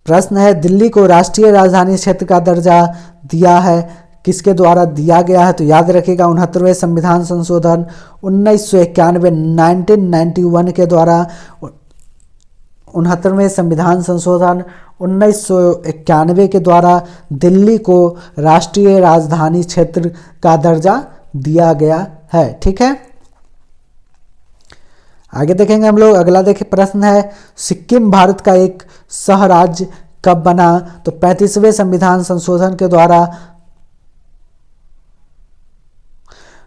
प्रश्न है दिल्ली को राष्ट्रीय राजधानी क्षेत्र का दर्जा दिया है, किसके द्वारा दिया गया है? तो याद रखिएगा 69वें संविधान संशोधन 1991 1991 के द्वारा 69वें संविधान संशोधन 1991 के द्वारा दिल्ली को राष्ट्रीय राजधानी क्षेत्र का दर्जा दिया गया है। ठीक है, आगे देखेंगे हम लोग। अगला देखिए प्रश्न है सिक्किम भारत का एक सह राज्य कब बना? तो 35वें संविधान संशोधन के द्वारा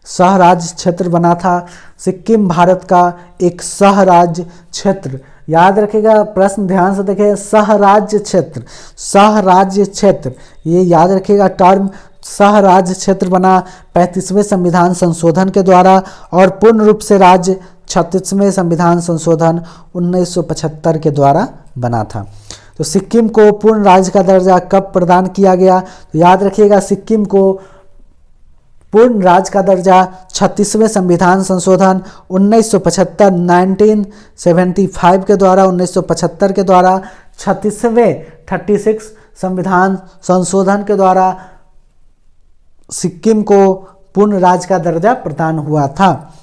सह राज्य क्षेत्र बना था। सिक्किम भारत का एक सह राज्य क्षेत्र, याद रखिएगा, प्रश्न ध्यान से देखें, सह राज्य क्षेत्र, सह राज्य क्षेत्र, ये याद रखिएगा टर्म, सह राज्य क्षेत्र बना 35वें संविधान संशोधन के द्वारा और पूर्ण रूप से राज्य 36वें संविधान संशोधन 1975 के द्वारा बना था। तो सिक्किम को पूर्ण राज्य का दर्जा कब प्रदान किया गया? तो याद रखिएगा सिक्किम को पूर्ण राज्य का दर्जा 36वें संविधान संशोधन 1975 1975 के द्वारा 1975 के द्वारा 36 संविधान संशोधन के द्वारा सिक्किम को पूर्ण राज्य का दर्जा प्रदान हुआ था।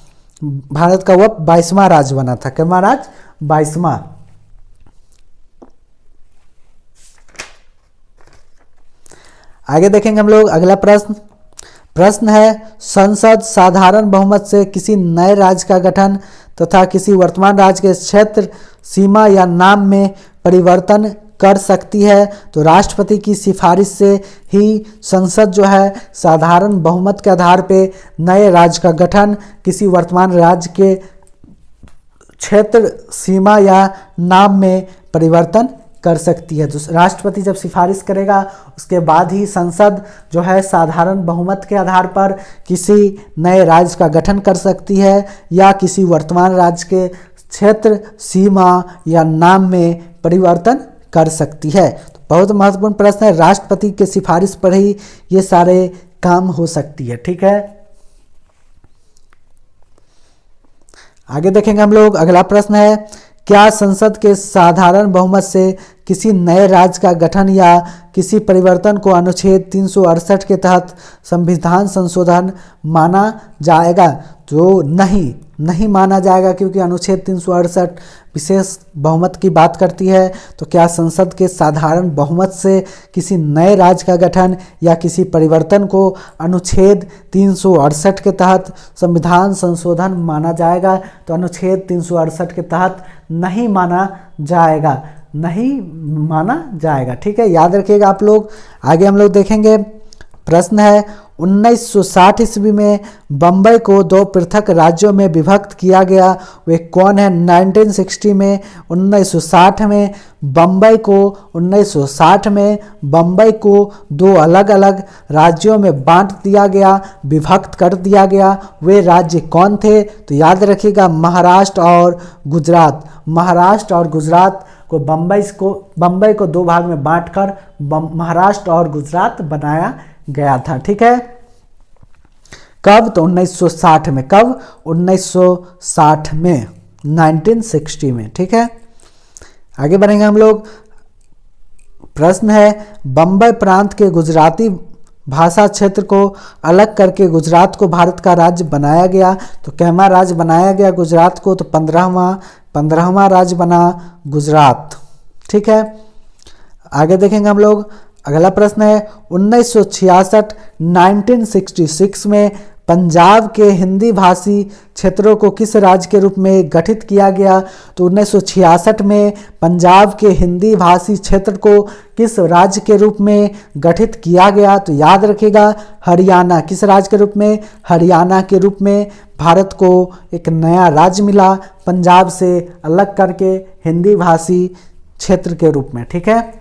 भारत का वह 22वां राज्य बना था। कितना राज्य? 22वां। आगे देखेंगे हम लोग अगला प्रश्न है संसद साधारण बहुमत से किसी नए राज्य का गठन तथा किसी वर्तमान राज्य के क्षेत्र, सीमा या नाम में परिवर्तन कर सकती है। तो राष्ट्रपति की सिफारिश से ही संसद जो है साधारण बहुमत के आधार पे नए राज्य का गठन, किसी वर्तमान राज्य के क्षेत्र, सीमा या नाम में परिवर्तन कर सकती है। तो राष्ट्रपति जब सिफारिश करेगा उसके बाद ही संसद जो है साधारण बहुमत के आधार पर किसी नए राज्य का गठन कर सकती है या किसी वर्तमान राज्य के क्षेत्र, सीमा या नाम में परिवर्तन कर सकती है। तो बहुत महत्वपूर्ण प्रश्न है, राष्ट्रपति के सिफारिश पर ही ये सारे काम हो सकती है। ठीक है, आगे देखेंगे हम लोग अगला प्रश्न है क्या संसद के साधारण बहुमत से किसी नए राज्य का गठन या किसी परिवर्तन को अनुच्छेद 368 के तहत संविधान संशोधन माना जाएगा? तो नहीं माना जाएगा, क्योंकि अनुच्छेद 368 विशेष बहुमत की बात करती है। तो क्या संसद के साधारण बहुमत से किसी नए राज्य का गठन या किसी परिवर्तन को अनुच्छेद 368 के तहत संविधान संशोधन माना जाएगा? तो अनुच्छेद 368 के तहत नहीं माना जाएगा, नहीं माना जाएगा। ठीक है, याद रखिएगा आप लोग। आगे हम लोग देखेंगे प्रश्न है 1960 ईस्वी में बम्बई को 2 पृथक राज्यों में विभक्त किया गया, वे कौन है? 1960 में 1960 में बम्बई को 1960 में बम्बई को 2 अलग अलग राज्यों में बांट दिया गया, विभक्त कर दिया गया। वे राज्य कौन थे? तो याद रखिएगा महाराष्ट्र और गुजरात। महाराष्ट्र और गुजरात को बम्बई को 2 भाग में बांटकर महाराष्ट्र और गुजरात बनाया गया था। ठीक है, कब? तो 1960 में। कब? 1960 में, 1960 में। ठीक है, आगे बढ़ेंगे हम लोग। प्रश्न है बम्बई प्रांत के गुजराती भाषा क्षेत्र को अलग करके गुजरात को भारत का राज्य बनाया गया। तो कैमा राज्य बनाया गया गुजरात को? तो 15वां राज्य बना गुजरात। ठीक है, आगे देखेंगे हम लोग अगला प्रश्न है 1966 में पंजाब के हिंदी भाषी क्षेत्रों को किस राज्य के रूप में गठित किया गया? तो 1966 में पंजाब के हिंदी भाषी क्षेत्र को किस राज्य के रूप में गठित किया गया? तो याद रखिएगा हरियाणा। किस राज्य के रूप में? हरियाणा के रूप में भारत को एक नया राज्य मिला पंजाब से अलग करके हिंदी भाषी क्षेत्र के रूप में। ठीक है,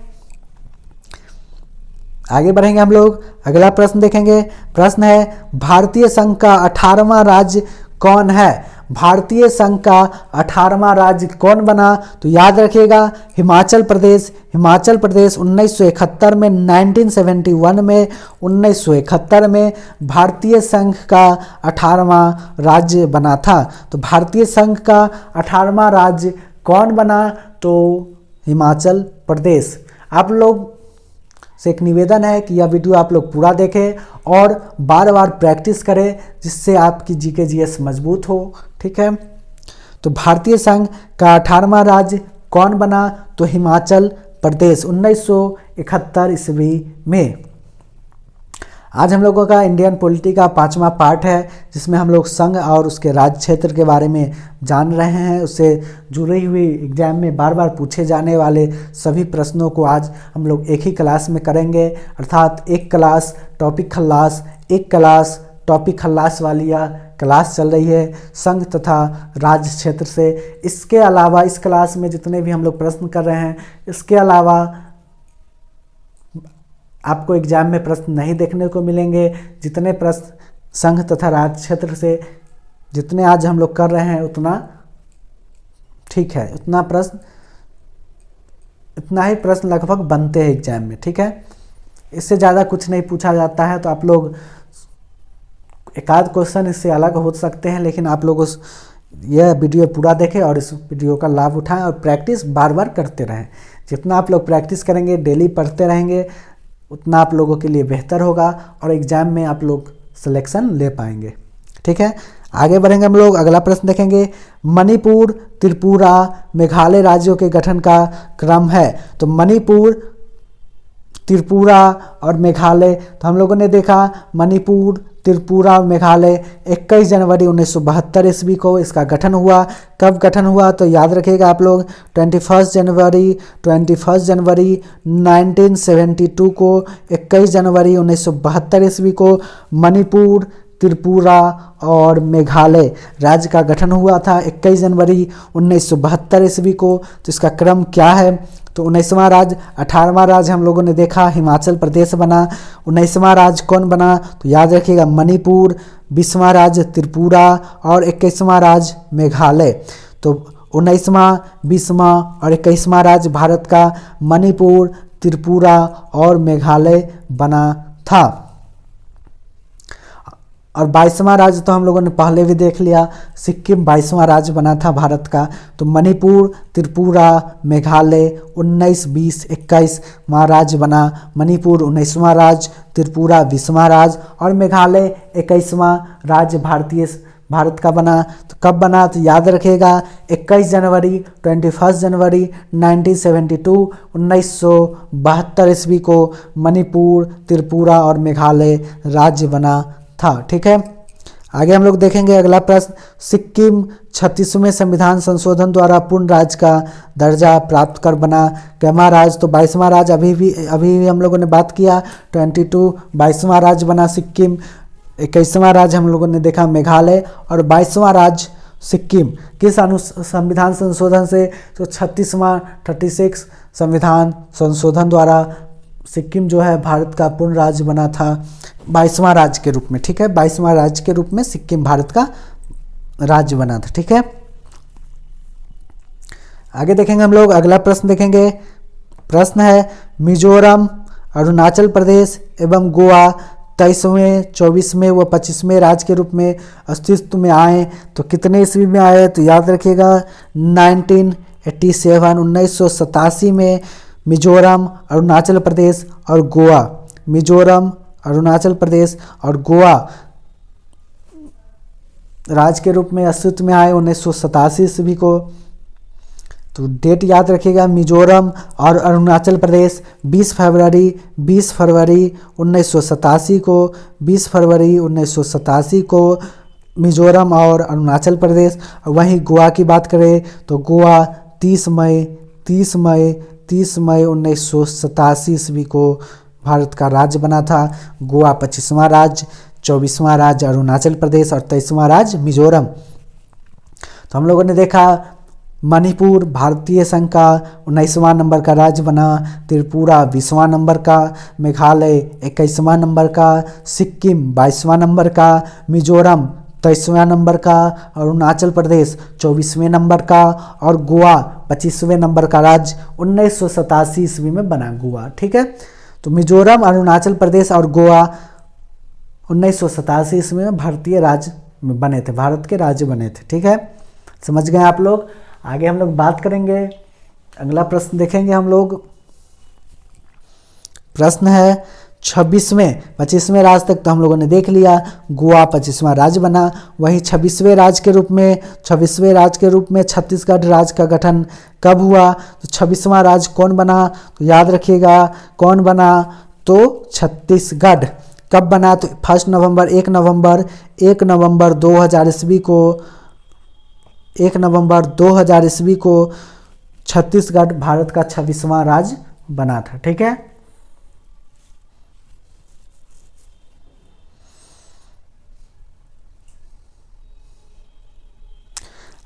आगे बढ़ेंगे हम लोग अगला प्रश्न देखेंगे। प्रश्न है भारतीय संघ का 18वां राज्य कौन है? भारतीय संघ का 18वां राज्य कौन बना? तो याद रखिएगा हिमाचल प्रदेश। हिमाचल प्रदेश 1971 में 1971 में 1971 में भारतीय संघ का 18वां राज्य बना था। तो भारतीय संघ का 18वां राज्य कौन बना? तो हिमाचल प्रदेश। आप लोग से एक निवेदन है कि यह वीडियो आप लोग पूरा देखें और बार बार प्रैक्टिस करें, जिससे आपकी जीके जीएस मजबूत हो। ठीक है, तो भारतीय संघ का 18वां राज्य कौन बना? तो हिमाचल प्रदेश 1971 ईस्वी में। आज हम लोगों का इंडियन पॉलिटी का 5वां पार्ट है, जिसमें हम लोग संघ और उसके राज्य क्षेत्र के बारे में जान रहे हैं। उससे जुड़ी हुई एग्जाम में बार बार पूछे जाने वाले सभी प्रश्नों को आज हम लोग एक ही क्लास में करेंगे, अर्थात एक क्लास टॉपिक खल्लास, एक क्लास टॉपिक खल्लास वाली यह क्लास चल रही है संघ तथा राज्य क्षेत्र से। इसके अलावा इस क्लास में जितने भी हम लोग प्रश्न कर रहे हैं, इसके अलावा आपको एग्जाम में प्रश्न नहीं देखने को मिलेंगे। जितने प्रश्न संघ तथा राज्य क्षेत्र से जितने आज हम लोग कर रहे हैं उतना ठीक है, इतना ही प्रश्न लगभग बनते हैं एग्जाम में। ठीक है, इससे ज़्यादा कुछ नहीं पूछा जाता है, तो आप लोग एक आध क्वेश्चन इससे अलग हो सकते हैं, लेकिन आप लोग यह वीडियो पूरा देखें और इस वीडियो का लाभ उठाएं और प्रैक्टिस बार बार करते रहें। जितना आप लोग प्रैक्टिस करेंगे, डेली पढ़ते रहेंगे, उतना आप लोगों के लिए बेहतर होगा और एग्ज़ाम में आप लोग सिलेक्शन ले पाएंगे। ठीक है, आगे बढ़ेंगे हम लोग। अगला प्रश्न देखेंगे, मणिपुर, त्रिपुरा, मेघालय राज्यों के गठन का क्रम है। तो मणिपुर, त्रिपुरा और मेघालय, तो हम लोगों ने देखा मणिपुर, त्रिपुरा और मेघालय 21 जनवरी 1972 ईस्वी को इसका गठन हुआ। कब गठन हुआ? तो याद रखिएगा आप लोग 21 जनवरी 1972 को, 21 जनवरी 1972 ईस्वी को मणिपुर, त्रिपुरा और मेघालय राज्य का गठन हुआ था 21 जनवरी 1972 ईस्वी को। तो इसका क्रम क्या है? तो 19वां राज्य, 18वां राज्य हम लोगों ने देखा हिमाचल प्रदेश बना। 19वां राज्य कौन बना? तो याद रखिएगा मणिपुर, 20वां राज्य त्रिपुरा और 21वां राज्य मेघालय। तो 19वां, 20वां और 21वां राज्य भारत का मणिपुर, त्रिपुरा और मेघालय बना था। और 22वां राज्य तो हम लोगों ने पहले भी देख लिया, सिक्किम 22वां राज्य बना था भारत का। तो मणिपुर, त्रिपुरा, मेघालय 19, 20, 21वां राज्य बना। मणिपुर 19वां राज्य, त्रिपुरा 20वां राज्य और मेघालय 21वां राज्य भारत का बना। तो कब बना? तो याद रखिएगा 21 जनवरी 1972 1972 ईस्वी को मणिपुर, त्रिपुरा और मेघालय राज्य बना था। ठीक है, आगे हम लोग देखेंगे अगला प्रश्न, सिक्किम 36वें संविधान संशोधन द्वारा पूर्ण राज्य का दर्जा प्राप्त कर बना। कैमा राज्य? तो 22वां राज्य अभी भी हम लोगों ने बात किया 22वां राज्य बना सिक्किम। 21वां राज्य हम लोगों ने देखा मेघालय और 22वां राज्य सिक्किम। किस संविधान संशोधन से? तो 36 संविधान संशोधन द्वारा सिक्किम जो है भारत का पूर्ण राज्य बना था 22वां राज्य के रूप में। ठीक है, 22वां राज्य के रूप में सिक्किम भारत का राज्य बना था। ठीक है, आगे देखेंगे हम लोग। अगला प्रश्न देखेंगे, प्रश्न है मिजोरम, अरुणाचल प्रदेश एवं गोवा 23वें, 24वें व 25वें राज्य के रूप में अस्तित्व में आए तो कितने ईस्वी में आए? तो याद रखिएगा 1987 में मिजोरम, अरुणाचल प्रदेश और गोवा, मिजोरम, अरुणाचल प्रदेश और गोवा राज्य के रूप में अस्तित्व में आए 1987 ईस्वी को। तो डेट याद रखिएगा, मिजोरम और अरुणाचल प्रदेश 20 फरवरी 1987 को, 20 फरवरी 1987 को मिजोरम और अरुणाचल प्रदेश। वहीं गोवा की बात करें तो गोवा 30 मई 1987 ईस्वी को भारत का राज्य बना था। गोवा 25वां राज्य, 24वां राज्य अरुणाचल प्रदेश और 23वां राज्य मिजोरम। तो हम लोगों ने देखा मणिपुर भारतीय संघ का 19वां नंबर का राज्य बना, त्रिपुरा 20वां नंबर का, मेघालय 21वां नंबर का, सिक्किम 22वां नंबर का, मिजोरम 23वें नंबर का, अरुणाचल प्रदेश 24वें नंबर का और गोवा 25वें नंबर का राज्य 1987 ईस्वी में बना गोवा। ठीक है, तो मिजोरम, अरुणाचल प्रदेश और गोवा 1987 ईस्वी में भारतीय राज्य बने थे, भारत के राज्य बने थे। ठीक है, समझ गए आप लोग। आगे हम लोग बात करेंगे, अगला प्रश्न देखेंगे हम लोग। प्रश्न है 26वें 25वें राज्य तक तो हम लोगों ने देख लिया, गोवा 25वां राज्य बना। वहीं 26वें राज्य के रूप में छत्तीसगढ़ राज्य का गठन कब हुआ? तो 26वां राज्य कौन बना? तो याद रखिएगा कौन बना? तो छत्तीसगढ़। कब बना? तो 1 नवंबर 2000 ईस्वी को 1 नवंबर 2000 ईस्वी को छत्तीसगढ़ भारत का 26वां राज्य बना था। ठीक है,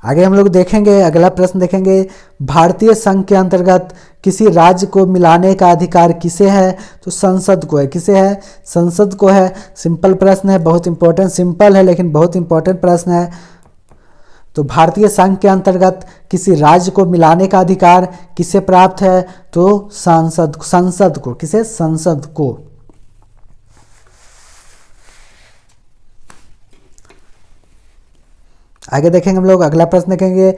आगे हम लोग देखेंगे, अगला प्रश्न देखेंगे, भारतीय संघ के अंतर्गत किसी राज्य को मिलाने का अधिकार किसे है? तो संसद को है। किसे है? संसद को है। सिंपल प्रश्न है, बहुत इंपॉर्टेंट, सिंपल है लेकिन बहुत इंपॉर्टेंट प्रश्न है। तो भारतीय संघ के अंतर्गत किसी राज्य को मिलाने का अधिकार किसे प्राप्त है? तो संसद को। किसे? संसद को। आगे देखेंगे हम लोग, अगला प्रश्न देखेंगे,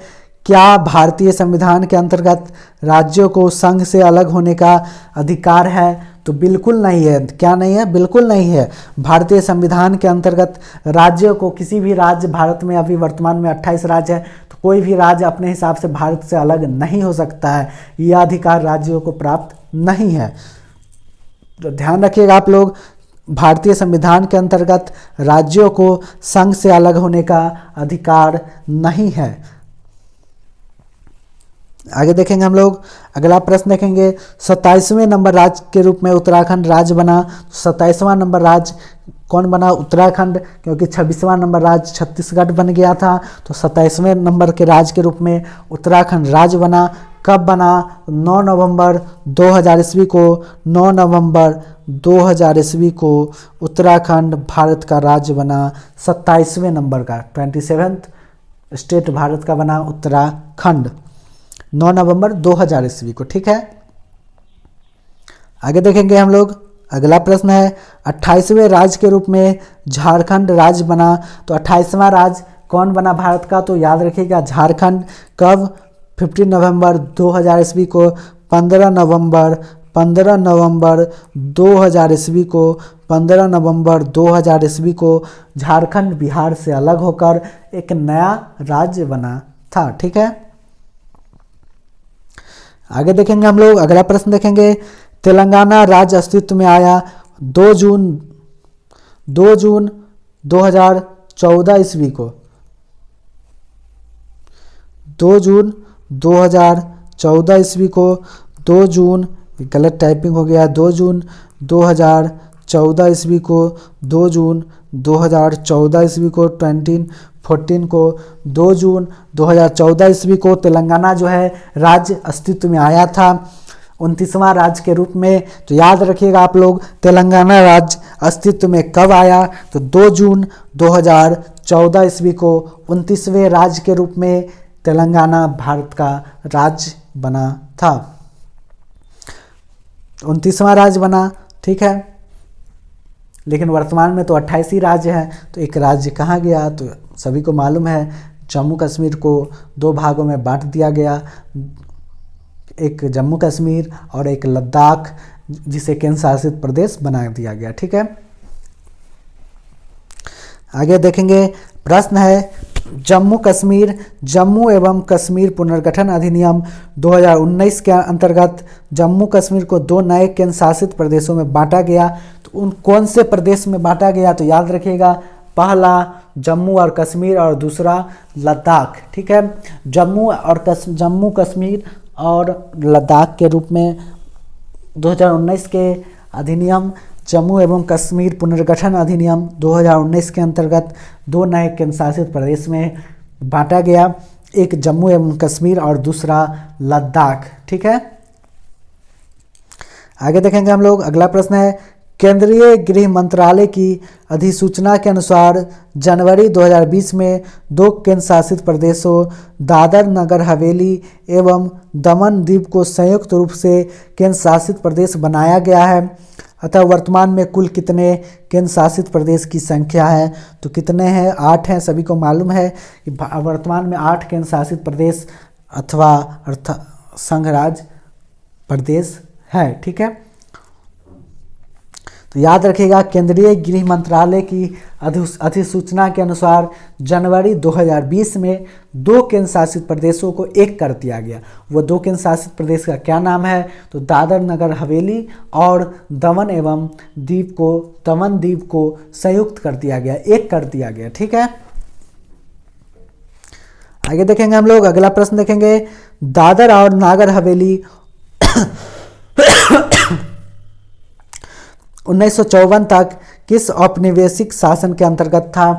क्या भारतीय संविधान के अंतर्गत राज्यों को संघ से अलग होने का अधिकार है? तो बिल्कुल नहीं है। क्या नहीं है? बिल्कुल नहीं है। भारतीय संविधान के अंतर्गत राज्यों को, किसी भी राज्य, भारत में अभी वर्तमान में 28 राज्य है, तो कोई भी राज्य अपने हिसाब से भारत से अलग नहीं हो सकता है। यह अधिकार राज्यों को प्राप्त नहीं है। तो ध्यान रखिएगा आप लोग, भारतीय संविधान के अंतर्गत राज्यों को संघ से अलग होने का अधिकार नहीं है। आगे देखेंगे हम लोग, अगला प्रश्न देखेंगे, 27वें नंबर राज्य के रूप में उत्तराखंड राज्य बना। 27वां नंबर राज्य कौन बना? उत्तराखंड, क्योंकि 26वां नंबर राज्य छत्तीसगढ़ बन गया था। तो 27वें नंबर के राज्य के रूप में उत्तराखंड राज्य बना। कब बना? 9 नवंबर 2000 ईस्वी को 9 नवंबर 2000 ईस्वी को उत्तराखंड भारत का राज्य बना। 27वें नंबर का, 27th स्टेट भारत का बना उत्तराखंड, 9 नवंबर 2000 ईस्वी को। ठीक है, आगे देखेंगे हम लोग, अगला प्रश्न है, 28वें राज्य के रूप में झारखंड राज्य बना। तो 28वां राज्य कौन बना भारत का? तो याद रखिएगा झारखंड। कब? 15 नवंबर 2000 ईस्वी को। 15 नवंबर 2000 ईस्वी को 15 नवंबर 2000 ईस्वी को झारखंड बिहार से अलग होकर एक नया राज्य बना था। ठीक है, आगे देखेंगे हम लोग, अगला प्रश्न देखेंगे, तेलंगाना राज्य अस्तित्व में आया 2 जून 2014 ईस्वी को। 2 जून 2014 ईस्वी को। 2 जून, गलत टाइपिंग हो गया, 2 जून 2014 ईस्वी को। 2 जून 2014 ईस्वी को 2014 को 2 जून 2014 ईस्वी को तेलंगाना जो है राज्य अस्तित्व में आया था 29वां राज्य के रूप में। तो याद रखिएगा आप लोग, तेलंगाना राज्य अस्तित्व में कब आया? तो 2 जून 2014 ईस्वी को 29वें राज्य के रूप में तेलंगाना भारत का राज्य बना था। 29वां राज्य बना। ठीक है, लेकिन वर्तमान में तो 28 ही राज्य हैं। तो एक राज्य कहाँ गया? तो सभी को मालूम है, जम्मू कश्मीर को 2 भागों में बांट दिया गया, एक जम्मू कश्मीर और एक लद्दाख, जिसे केंद्र शासित प्रदेश बना दिया गया। ठीक है, आगे देखेंगे, प्रश्न है, जम्मू एवं कश्मीर पुनर्गठन अधिनियम 2019 के अंतर्गत जम्मू कश्मीर को 2 नए केंद्र शासित प्रदेशों में बांटा गया। तो उन कौन से प्रदेश में बांटा गया? तो याद रखिएगा, पहला जम्मू और कश्मीर और दूसरा लद्दाख। ठीक है, जम्मू कश्मीर और लद्दाख के रूप में 2019 के अधिनियम जम्मू एवं कश्मीर पुनर्गठन अधिनियम 2019 के अंतर्गत 2 नए केंद्र शासित प्रदेश में बांटा गया, एक जम्मू एवं कश्मीर और दूसरा लद्दाख। ठीक है, आगे देखेंगे हम लोग, अगला प्रश्न है, केंद्रीय गृह मंत्रालय की अधिसूचना के अनुसार जनवरी 2020 में 2 केंद्र शासित प्रदेशों दादर नगर हवेली एवं दमन द्वीप को संयुक्त रूप से केंद्र शासित प्रदेश बनाया गया है। अतः वर्तमान में कुल कितने केंद्र शासित प्रदेश की संख्या है? तो कितने हैं? 8 हैं। सभी को मालूम है कि वर्तमान में 8 केंद्र शासित प्रदेश अथवा संघ राज्य प्रदेश है। ठीक है, तो याद रखिएगा, केंद्रीय गृह मंत्रालय की अधिसूचना के अनुसार जनवरी 2020 में 2 केंद्र शासित प्रदेशों को एक कर दिया गया। वो 2 केंद्र शासित प्रदेश का क्या नाम है? तो दादर नगर हवेली और दमन दीव को संयुक्त कर दिया गया, एक कर दिया गया। ठीक है, आगे देखेंगे हम लोग, अगला प्रश्न देखेंगे, दादर और नागर हवेली 1954 तक किस औपनिवेशिक शासन के अंतर्गत था?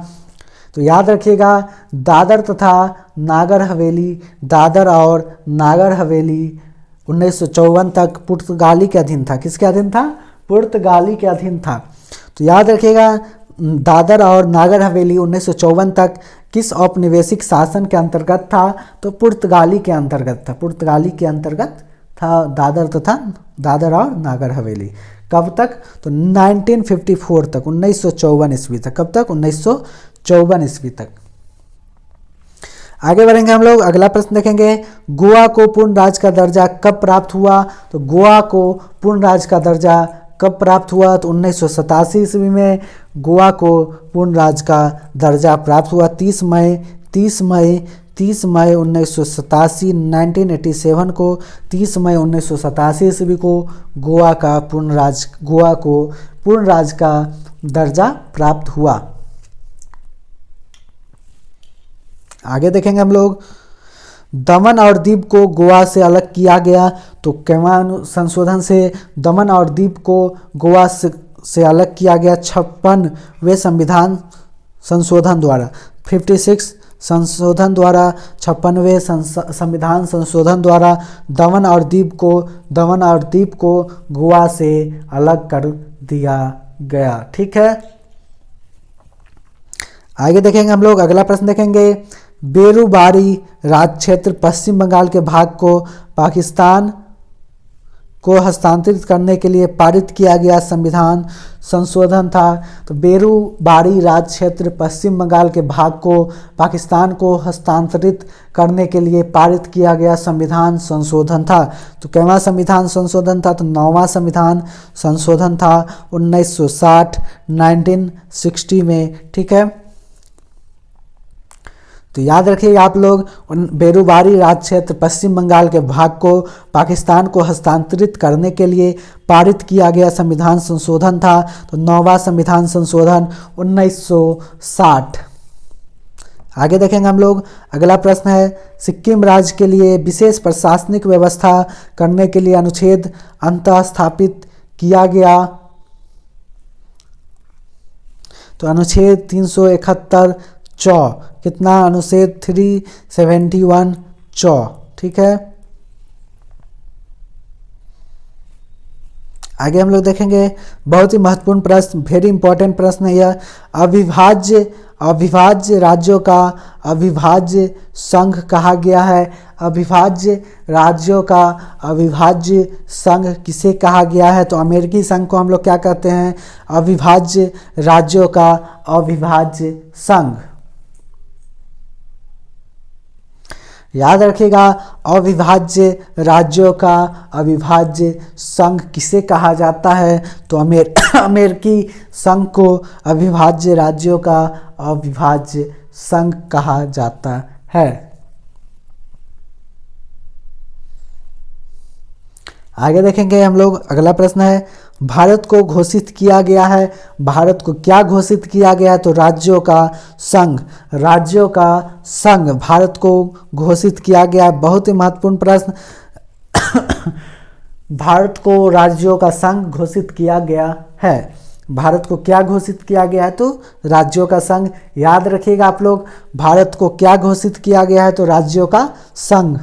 तो याद रखिएगा, दादर और नागर हवेली 1954 तक पुर्तगाली के अधीन था। किसके अधीन था? पुर्तगाली के अधीन था। तो याद रखिएगा, दादर और नागर हवेली 1954 तक किस औपनिवेशिक शासन के अंतर्गत था? तो पुर्तगाली के अंतर्गत था। पुर्तगाली के अंतर्गत था दादर और नागर हवेली। कब तक? तो 1954 तक, 1954 ईस्वी तक। कब तक? 1954 ईस्वी तक। आगे बढ़ेंगे हम लोग, अगला प्रश्न देखेंगे, गोवा को पूर्ण राज्य का दर्जा कब प्राप्त हुआ? तो गोवा को पूर्ण राज्य का दर्जा कब प्राप्त हुआ? तो 1987 ईस्वी में गोवा को पूर्ण राज्य का दर्जा प्राप्त हुआ। 30 मई 1987 1987 को 30 मई 1987 ईस्वी को गोवा को पूर्ण राज्य का दर्जा प्राप्त हुआ। आगे देखेंगे हम लोग, दमन और दीव को गोवा से अलग किया गया। तो केवल संशोधन से दमन और दीव को गोवा से अलग किया गया 56वें संविधान संशोधन द्वारा। 56 संशोधन द्वारा, 56वें संविधान संशोधन द्वारा दमन और दीव को गोवा से अलग कर दिया गया। ठीक है, आगे देखेंगे हम लोग, अगला प्रश्न देखेंगे, बेरुबारी राज्य क्षेत्र पश्चिम बंगाल के भाग को पाकिस्तान को हस्तांतरित करने के लिए पारित किया गया संविधान संशोधन था। तो बेरुबारी राज्य क्षेत्र पश्चिम बंगाल के भाग को पाकिस्तान को हस्तांतरित करने के लिए पारित किया गया संविधान संशोधन था। तो कैवा संविधान संशोधन था? तो 9वां संविधान संशोधन था 1960 में। ठीक है, तो याद रखिएगा आप लोग, बेरुबारी राज्य क्षेत्र पश्चिम बंगाल के भाग को पाकिस्तान को हस्तांतरित करने के लिए पारित किया गया संविधान संशोधन था। तो 9वां संविधान संशोधन 1960। आगे देखेंगे हम लोग, अगला प्रश्न है, सिक्किम राज्य के लिए विशेष प्रशासनिक व्यवस्था करने के लिए अनुच्छेद अंतः स्थापित किया गया। तो अनुच्छेद 371 कितना? अनुच्छेद 371 ठीक है, आगे हम लोग देखेंगे, बहुत ही महत्वपूर्ण प्रश्न, वेरी इंपॉर्टेंट प्रश्न है यह। अविभाज्य राज्यों का अविभाज्य संघ कहा गया है। अविभाज्य राज्यों का अविभाज्य संघ किसे कहा गया है? तो अमेरिकी संघ को हम लोग क्या कहते हैं? अविभाज्य राज्यों का अविभाज्य संघ। याद रखिएगा, अविभाज्य राज्यों का अविभाज्य संघ किसे कहा जाता है? तो अमेरिकी संघ को अविभाज्य राज्यों का अविभाज्य संघ कहा जाता है। आगे देखेंगे हम लोग, अगला प्रश्न है, भारत को घोषित किया गया है। भारत को क्या घोषित किया गया है? तो राज्यों का संघ। राज्यों का संघ भारत को घोषित किया गया है। बहुत ही महत्वपूर्ण प्रश्न। भारत को राज्यों का संघ घोषित किया गया है। भारत को क्या घोषित किया गया है? तो राज्यों का संघ। याद रखिएगा आप लोग, भारत को क्या घोषित किया गया है? तो राज्यों का संघ।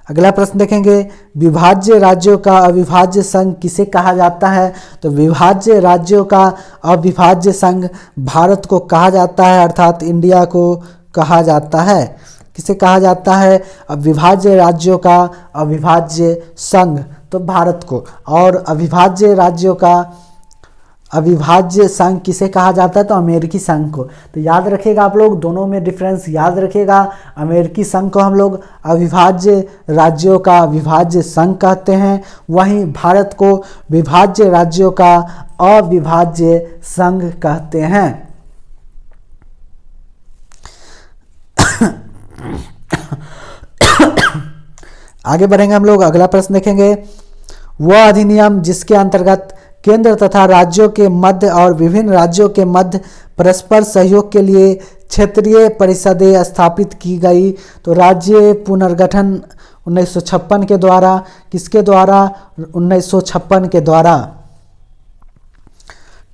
अगला प्रश्न देखेंगे, विभाज्य राज्यों का अविभाज्य संघ किसे कहा जाता है? तो विभाज्य राज्यों का अविभाज्य संघ भारत को कहा जाता है, अर्थात इंडिया को कहा जाता है। किसे कहा जाता है? अविभाज्य राज्यों का अविभाज्य संघ, तो भारत को। और अविभाज्य राज्यों का अविभाज्य संघ किसे कहा जाता है? तो अमेरिकी संघ को। तो याद रखिएगा आप लोग, दोनों में डिफरेंस याद रखिएगा। अमेरिकी संघ को हम लोग अविभाज्य राज्यों का अविभाज्य संघ कहते हैं, वहीं भारत को विभाज्य राज्यों का अविभाज्य संघ कहते हैं। आगे बढ़ेंगे हम लोग, अगला प्रश्न देखेंगे। वह अधिनियम जिसके अंतर्गत केंद्र तथा राज्यों के मध्य और विभिन्न राज्यों के मध्य परस्पर सहयोग के लिए क्षेत्रीय परिषदें स्थापित की गई। तो राज्य पुनर्गठन 1956 के द्वारा, किसके द्वारा? 1956 के द्वारा।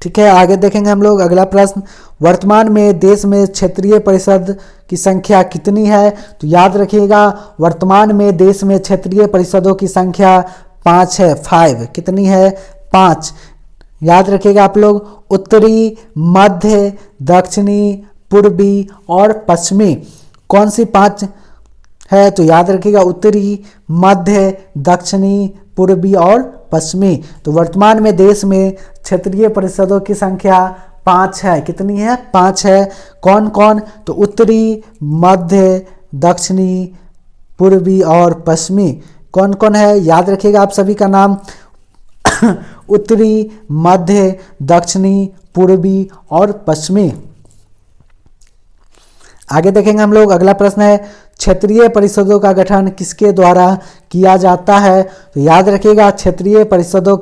ठीक है, आगे देखेंगे हम लोग, अगला प्रश्न। वर्तमान में देश में क्षेत्रीय परिषद की संख्या कितनी है? तो याद रखिएगा, वर्तमान में देश में क्षेत्रीय परिषदों की संख्या 5 है। 5 कितनी है? 5। याद रखिएगा आप लोग, उत्तरी, मध्य, दक्षिणी, पूर्वी और पश्चिमी। कौन सी 5 है? तो याद रखिएगा, उत्तरी, मध्य, दक्षिणी, पूर्वी और पश्चिमी। तो वर्तमान में देश में क्षेत्रीय परिषदों की संख्या 5 है। कितनी है? 5 है। कौन कौन? तो उत्तरी, मध्य, दक्षिणी, पूर्वी और पश्चिमी। कौन कौन है? याद रखिएगा आप सभी का नाम। उत्तरी, मध्य, दक्षिणी, पूर्वी और पश्चिमी। आगे देखेंगे हम लोग, अगला प्रश्न है, क्षेत्रीय परिषदों का गठन किसके द्वारा किया जाता है? तो याद रखिएगा, क्षेत्रीय परिषदों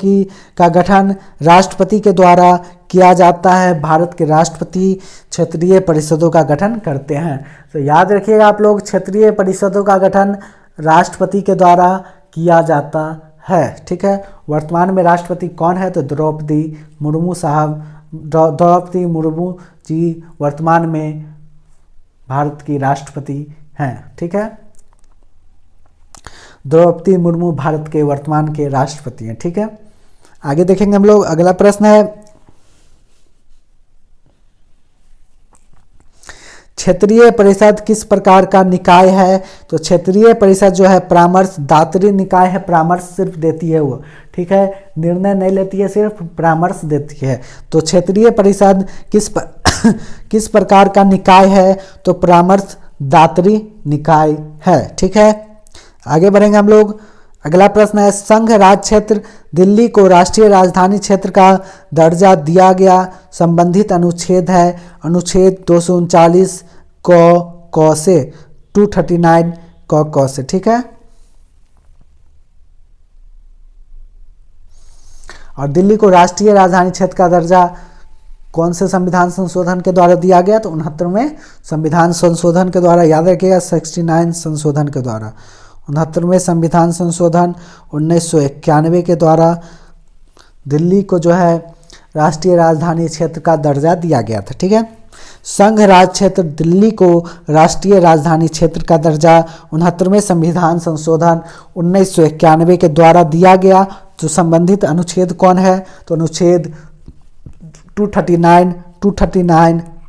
का गठन राष्ट्रपति के द्वारा किया जाता है। भारत के राष्ट्रपति क्षेत्रीय परिषदों का गठन करते हैं। तो याद रखिएगा आप लोग, क्षेत्रीय परिषदों का गठन राष्ट्रपति के द्वारा किया जाता है। ठीक है, वर्तमान में राष्ट्रपति कौन है? तो द्रौपदी मुर्मू साहब, द्रौपदी मुर्मू जी वर्तमान में भारत की राष्ट्रपति हैं। ठीक है, द्रौपदी मुर्मू भारत के वर्तमान के राष्ट्रपति हैं। ठीक है, आगे देखेंगे हम लोग, अगला प्रश्न है, क्षेत्रीय परिषद किस प्रकार का निकाय है? तो क्षेत्रीय परिषद जो है परामर्शदात्री निकाय है, परामर्श सिर्फ देती है वो। ठीक है, निर्णय नहीं लेती है, सिर्फ परामर्श देती है। तो क्षेत्रीय परिषद किस प्रकार का निकाय है? तो परामर्शदात्री निकाय है। ठीक है, आगे बढ़ेंगे हम लोग, अगला प्रश्न है, संघ राज्य क्षेत्र दिल्ली को राष्ट्रीय राजधानी क्षेत्र का दर्जा दिया गया, संबंधित अनुच्छेद है अनुच्छेद 239 क से 239 क से। ठीक है, और दिल्ली को राष्ट्रीय राजधानी क्षेत्र का दर्जा कौन से संविधान संशोधन के द्वारा दिया गया? तो 69वें संविधान संशोधन के द्वारा। याद रखिएगा, 69 संशोधन के द्वारा। 69वें संविधान संशोधन 1991 के द्वारा दिल्ली को जो है राष्ट्रीय राजधानी क्षेत्र का दर्जा दिया गया था। ठीक है, संघ राज्य क्षेत्र दिल्ली को राष्ट्रीय राजधानी क्षेत्र का दर्जा 69वें संविधान संशोधन 1991 के द्वारा दिया गया। तो संबंधित अनुच्छेद कौन है? तो अनुच्छेद 239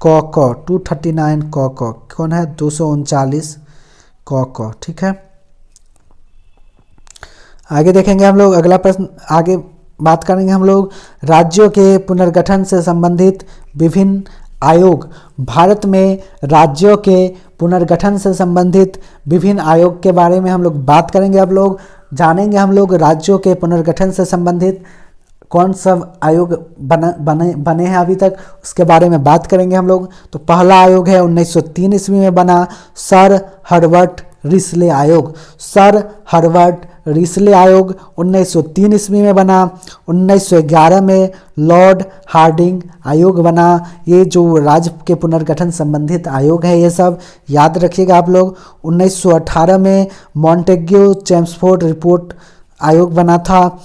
क कौन है? 239 क। ठीक है, आगे देखेंगे हम लोग, अगला प्रश्न, आगे बात करेंगे हम लोग राज्यों के पुनर्गठन से संबंधित विभिन्न आयोग। भारत में राज्यों के पुनर्गठन से संबंधित विभिन्न आयोग के बारे में हम लोग बात करेंगे। अब लोग जानेंगे हम लोग राज्यों के पुनर्गठन से संबंधित कौन सब आयोग बने हैं अभी तक, उसके बारे में बात करेंगे हम लोग। तो पहला आयोग है 1903 ईस्वी में बना, सर हर्बर्ट रिसले आयोग। सर हर्बर्ट रिसले आयोग 1903 ईस्वी में बना। 1911 में लॉर्ड हार्डिंग आयोग बना। ये जो राज्य के पुनर्गठन संबंधित आयोग है ये सब याद रखिएगा आप लोग। 1918 में मॉन्टेग्यू चेम्सफोर्ड रिपोर्ट आयोग बना था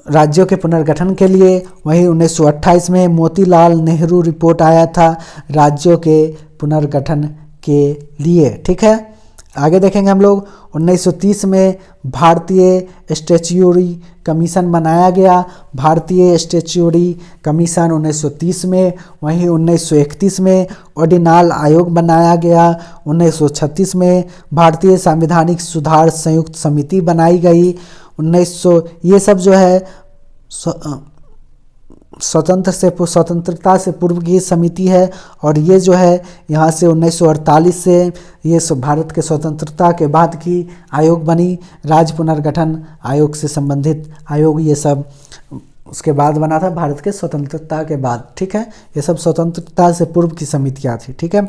राज्यों के पुनर्गठन के लिए। वहीं 1928 में मोतीलाल नेहरू रिपोर्ट आया था राज्यों के पुनर्गठन के लिए। ठीक है, आगे देखेंगे हम लोग 1930 में भारतीय स्टैट्यूटरी कमीशन बनाया गया। भारतीय स्टैट्यूटरी कमीशन 1930 में। वहीं 1931 में ऑर्डिनल आयोग बनाया गया। 1936 में भारतीय संवैधानिक सुधार संयुक्त समिति बनाई गई। 1900 ये सब जो है स्वतंत्रता से पूर्व की समिति है, और ये जो है यहाँ से 1948 से ये भारत के स्वतंत्रता के बाद की आयोग बनी। राज्य पुनर्गठन आयोग से संबंधित आयोग ये सब उसके बाद बना था, भारत के स्वतंत्रता के बाद। ठीक है, ये सब स्वतंत्रता से पूर्व की समितियाँ थी। ठीक है,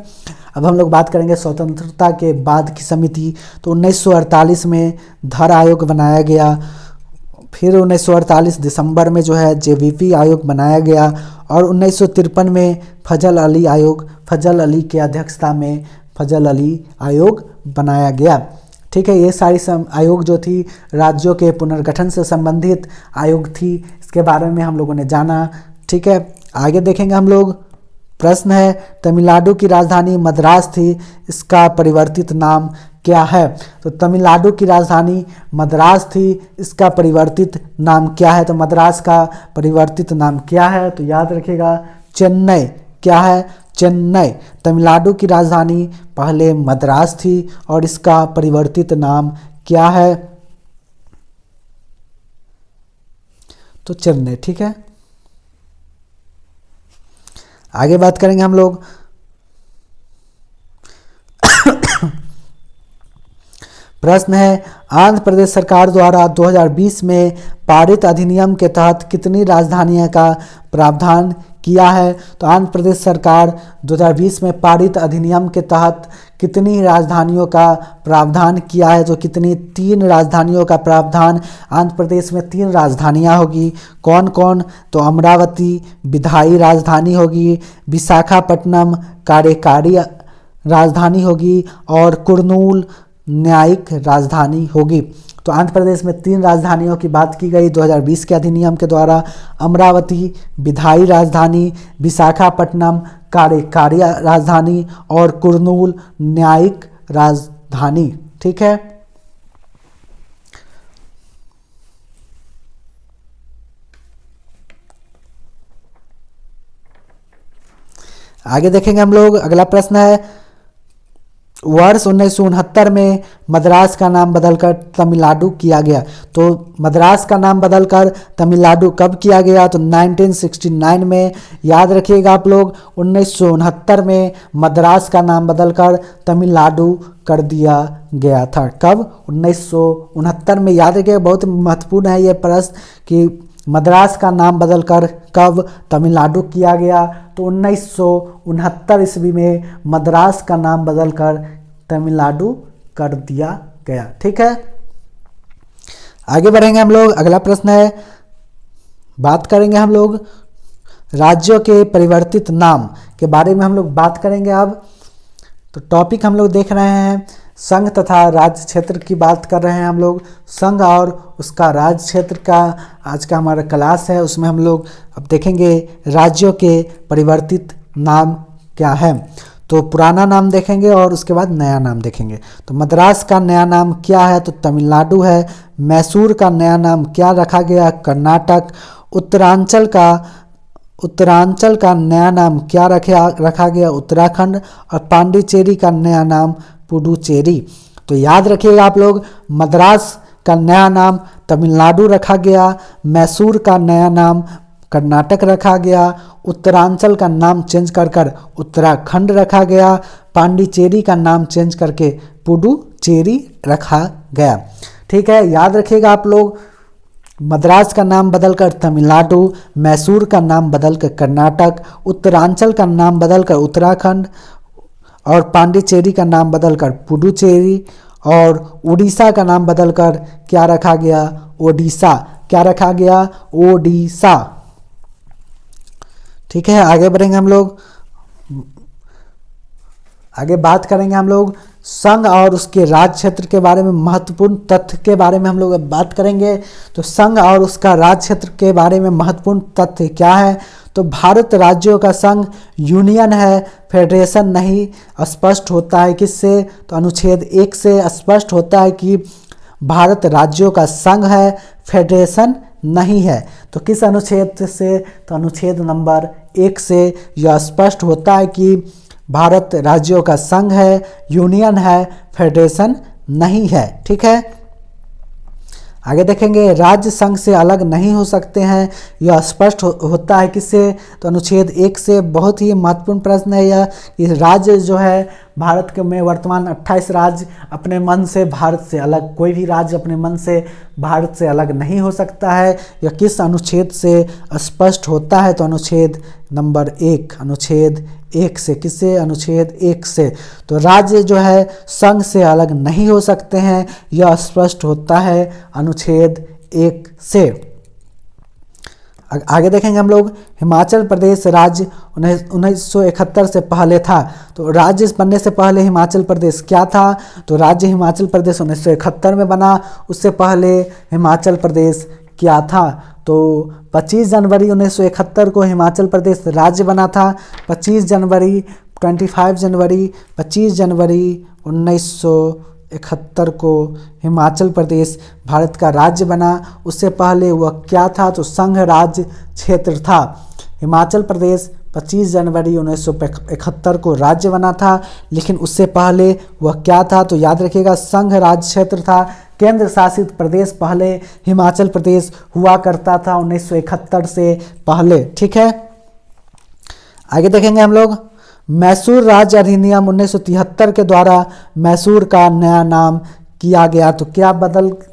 अब हम लोग बात करेंगे स्वतंत्रता के बाद की समिति। तो 1948 में धर आयोग बनाया गया, फिर 1948 दिसंबर में जो है जेवीपी आयोग बनाया गया, और 1953 में फजल अली के अध्यक्षता में फजल अली आयोग बनाया गया। ठीक है, ये सारी आयोग जो थी राज्यों के पुनर्गठन से संबंधित आयोग थी, इसके बारे में हम लोगों ने जाना। ठीक है, आगे देखेंगे हम लोग। प्रश्न है, तमिलनाडु की राजधानी मद्रास थी, इसका परिवर्तित नाम क्या है? तो तमिलनाडु की राजधानी मद्रास थी, इसका परिवर्तित नाम क्या है? तो मद्रास का परिवर्तित नाम क्या है? तो याद रखिएगा चेन्नई। क्या है? चेन्नई। तमिलनाडु की राजधानी पहले मद्रास थी और इसका परिवर्तित नाम क्या है? तो चेन्नई। ठीक है, आगे बात करेंगे हम लोग। प्रश्न है, आंध्र प्रदेश सरकार द्वारा 2020 में पारित अधिनियम के तहत कितनी राजधानियों का प्रावधान किया है? तो आंध्र प्रदेश सरकार 2020 में पारित अधिनियम के तहत कितनी राजधानियों का प्रावधान किया है? तो कितनी? 3 राजधानियों का प्रावधान। आंध्र प्रदेश में 3 राजधानियां होगी। कौन कौन? तो अमरावती विधायी राजधानी होगी, विशाखापट्टनम कार्यकारी राजधानी होगी, और कुर्नूल न्यायिक राजधानी होगी। तो आंध्र प्रदेश में 3 राजधानियों की बात की गई 2020 के अधिनियम के द्वारा। अमरावती विधायी राजधानी, विशाखापट्टनम कार्यकारी राजधानी, और कुर्नूल न्यायिक राजधानी। ठीक है, आगे देखेंगे हम लोग। अगला प्रश्न है, वर्ष 1969 में मद्रास का नाम बदलकर तमिलनाडु किया गया। तो मद्रास का नाम बदलकर तमिलनाडु कब किया गया? तो 1969 में। याद रखिएगा आप लोग, 1969 में मद्रास का नाम बदलकर तमिलनाडु कर दिया गया था। कब? 1969 में। याद रखिएगा, बहुत महत्वपूर्ण है ये प्रश्न कि मद्रास का नाम बदलकर कब तमिलनाडु किया गया? तो 1969 ईस्वी में मद्रास का नाम बदलकर तमिलनाडु कर दिया गया। ठीक है, आगे बढ़ेंगे हम लोग। अगला प्रश्न है, बात करेंगे हम लोग राज्यों के परिवर्तित नाम के बारे में हम लोग बात करेंगे अब। तो टॉपिक हम लोग देख रहे हैं संघ तथा राज्य क्षेत्र की बात कर रहे हैं हम लोग। संघ और उसका राज्य क्षेत्र का आज का हमारा क्लास है, उसमें हम लोग अब देखेंगे राज्यों के परिवर्तित नाम क्या है। तो पुराना नाम देखेंगे और उसके बाद नया नाम देखेंगे। तो मद्रास का नया नाम क्या है? तो तमिलनाडु है। मैसूर का नया नाम क्या रखा गया? कर्नाटक। उत्तरांचल का नया नाम क्या रखा गया? उत्तराखंड। और पांडिचेरी का नया नाम पुडुचेरी। तो याद रखिएगा आप लोग, मद्रास का नया नाम तमिलनाडु रखा गया, मैसूर का नया नाम कर्नाटक रखा गया, उत्तरांचल का नाम चेंज कर उत्तराखंड रखा गया, पांडिचेरी का नाम चेंज करके पुडुचेरी रखा गया। ठीक है, याद रखिएगा आप लोग, मद्रास का नाम बदलकर तमिलनाडु, मैसूर का नाम बदलकर कर्नाटक, उत्तरांचल का नाम बदलकर उत्तराखंड और पांडिचेरी का नाम बदलकर पुडुचेरी, और उड़ीसा का नाम बदलकर क्या रखा गया? ओडिशा। क्या रखा गया? ओडिशा। ठीक है, आगे बढ़ेंगे हम लोग। आगे बात करेंगे हम लोग संघ और उसके राज्य क्षेत्र के बारे में, महत्वपूर्ण तथ्य के बारे में हम लोग अब बात करेंगे। तो संघ और उसका राज्य क्षेत्र के बारे में महत्वपूर्ण तथ्य क्या है? तो भारत राज्यों का संघ यूनियन है, फेडरेशन नहीं। स्पष्ट होता है किससे? तो अनुच्छेद 1 से स्पष्ट होता है कि भारत राज्यों का संघ है, फेडरेशन नहीं है। तो किस अनुच्छेद से? तो अनुच्छेद नंबर 1 से यह स्पष्ट होता है कि भारत राज्यों का संघ है, यूनियन है, फेडरेशन नहीं है। ठीक है, आगे देखेंगे राज्य संघ से अलग नहीं हो सकते हैं, यह स्पष्ट होता है किससे, तो अनुच्छेद 1 से। बहुत ही महत्वपूर्ण प्रश्न है यह, इस राज्य जो है भारत के में वर्तमान 28 राज्य अपने मन से भारत से अलग, कोई भी राज्य अपने मन से भारत से अलग नहीं हो सकता है। यह किस अनुच्छेद से स्पष्ट होता है, तो अनुच्छेद नंबर 1, अनुच्छेद 1 से। किससे, अनुच्छेद 1 से। तो राज्य जो है संघ से अलग नहीं हो सकते हैं, यह स्पष्ट होता है अनुच्छेद 1 से। आगे देखेंगे हम लोग, हिमाचल प्रदेश राज्य 1971 से पहले था। तो राज्य बनने से पहले हिमाचल प्रदेश क्या था, तो राज्य हिमाचल प्रदेश 1971 में बना, उससे पहले हिमाचल प्रदेश क्या था, तो 25 जनवरी 1971 को हिमाचल प्रदेश राज्य बना था। 25 जनवरी 25 जनवरी 1971 को हिमाचल प्रदेश भारत का राज्य बना। उससे पहले वह क्या था, तो संघ राज्य क्षेत्र था। हिमाचल प्रदेश 25 जनवरी 1971 को राज्य बना था, लेकिन उससे पहले वह क्या था, तो याद रखिएगा संघ राज्य क्षेत्र था। केंद्र शासित प्रदेश पहले हिमाचल प्रदेश हुआ करता था 1971 से पहले। ठीक है, आगे देखेंगे हम लोग, मैसूर राज्य अधिनियम 1973 के द्वारा मैसूर का नया नाम किया गया। तो क्या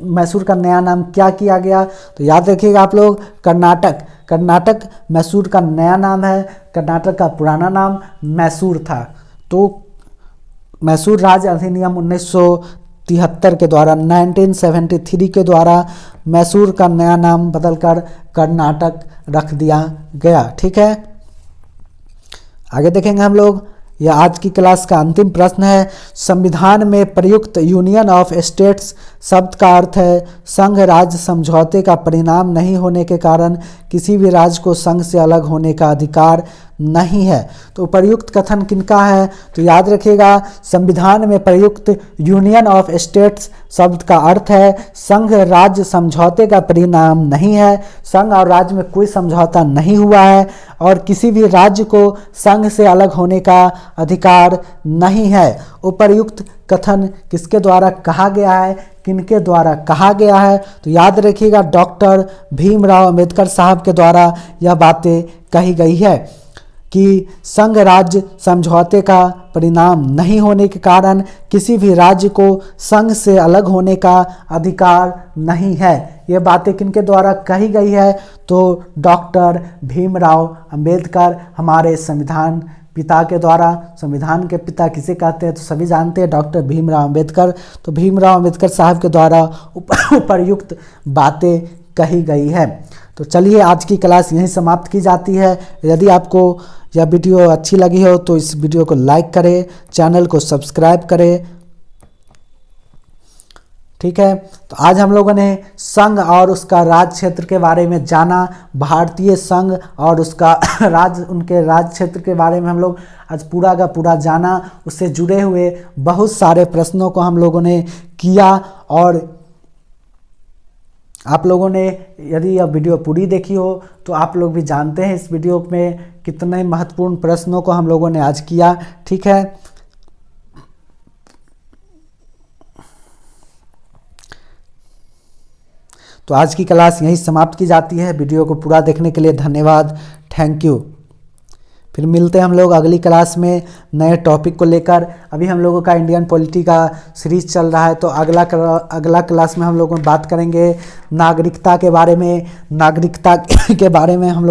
मैसूर का नया नाम क्या किया गया, तो याद रखिएगा आप लोग, कर्नाटक मैसूर का नया नाम है। कर्नाटक का पुराना नाम मैसूर था। तो मैसूर राज्य अधिनियम 1973 के द्वारा 1973 के द्वारा मैसूर का नया नाम बदलकर कर्नाटक रख दिया गया। ठीक है, आगे देखेंगे हम लोग, यह आज की क्लास का अंतिम प्रश्न है। संविधान में प्रयुक्त यूनियन ऑफ स्टेट्स शब्द का अर्थ है संघ राज्य समझौते का परिणाम नहीं होने के कारण किसी भी राज्य को संघ से अलग होने का अधिकार नहीं है। तो उपर्युक्त कथन किनका है, तो याद रखिएगा संविधान में प्रयुक्त यूनियन ऑफ स्टेट्स शब्द का अर्थ है संघ राज्य समझौते का परिणाम नहीं है। संघ और राज्य में कोई समझौता नहीं हुआ है और किसी भी राज्य को संघ से अलग होने का अधिकार नहीं है। उपर्युक्त कथन किसके द्वारा कहा गया है, किनके द्वारा कहा गया है, तो याद रखिएगा डॉक्टर भीमराव अंबेडकर साहब के द्वारा यह बातें कही गई है कि संघ राज्य समझौते का परिणाम नहीं होने के कारण किसी भी राज्य को संघ से अलग होने का अधिकार नहीं है। ये बातें किनके द्वारा कही गई है, तो डॉक्टर भीमराव अंबेडकर हमारे संविधान पिता के द्वारा। संविधान के पिता किसे कहते हैं, तो सभी जानते हैं डॉक्टर भीमराव अंबेडकर। तो भीमराव अंबेडकर साहब के द्वारा उपर्युक्त बातें कही गई है। तो चलिए आज की क्लास यहीं समाप्त की जाती है। यदि आपको यह वीडियो अच्छी लगी हो तो इस वीडियो को लाइक करें, चैनल को सब्सक्राइब करें। ठीक है, तो आज हम लोगों ने संघ और उसका राज्य क्षेत्र के बारे में जाना। भारतीय संघ और उसका उनके राज्य क्षेत्र के बारे में हम लोग आज पूरा का पूरा जाना। उससे जुड़े हुए बहुत सारे प्रश्नों को हम लोगों ने किया और आप लोगों ने यदि यह वीडियो पूरी देखी हो तो आप लोग भी जानते हैं इस वीडियो में कितने महत्वपूर्ण प्रश्नों को हम लोगों ने आज किया। ठीक है, तो आज की क्लास यहीं समाप्त की जाती है। वीडियो को पूरा देखने के लिए धन्यवाद, थैंक यू। फिर मिलते हैं हम लोग अगली क्लास में नए टॉपिक को लेकर। अभी हम लोगों का इंडियन पॉलिटी का सीरीज चल रहा है, तो अगला क्लास में हम लोग बात करेंगे नागरिकता के बारे में। नागरिकता के बारे में हम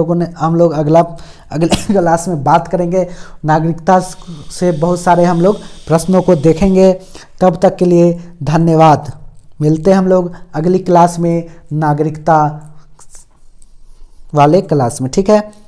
लोग अगले क्लास में बात करेंगे। नागरिकता से बहुत सारे हम लोग प्रश्नों को देखेंगे। तब तक के लिए धन्यवाद। मिलते हैं हम लोग अगली क्लास में नागरिकता वाले क्लास में। ठीक है।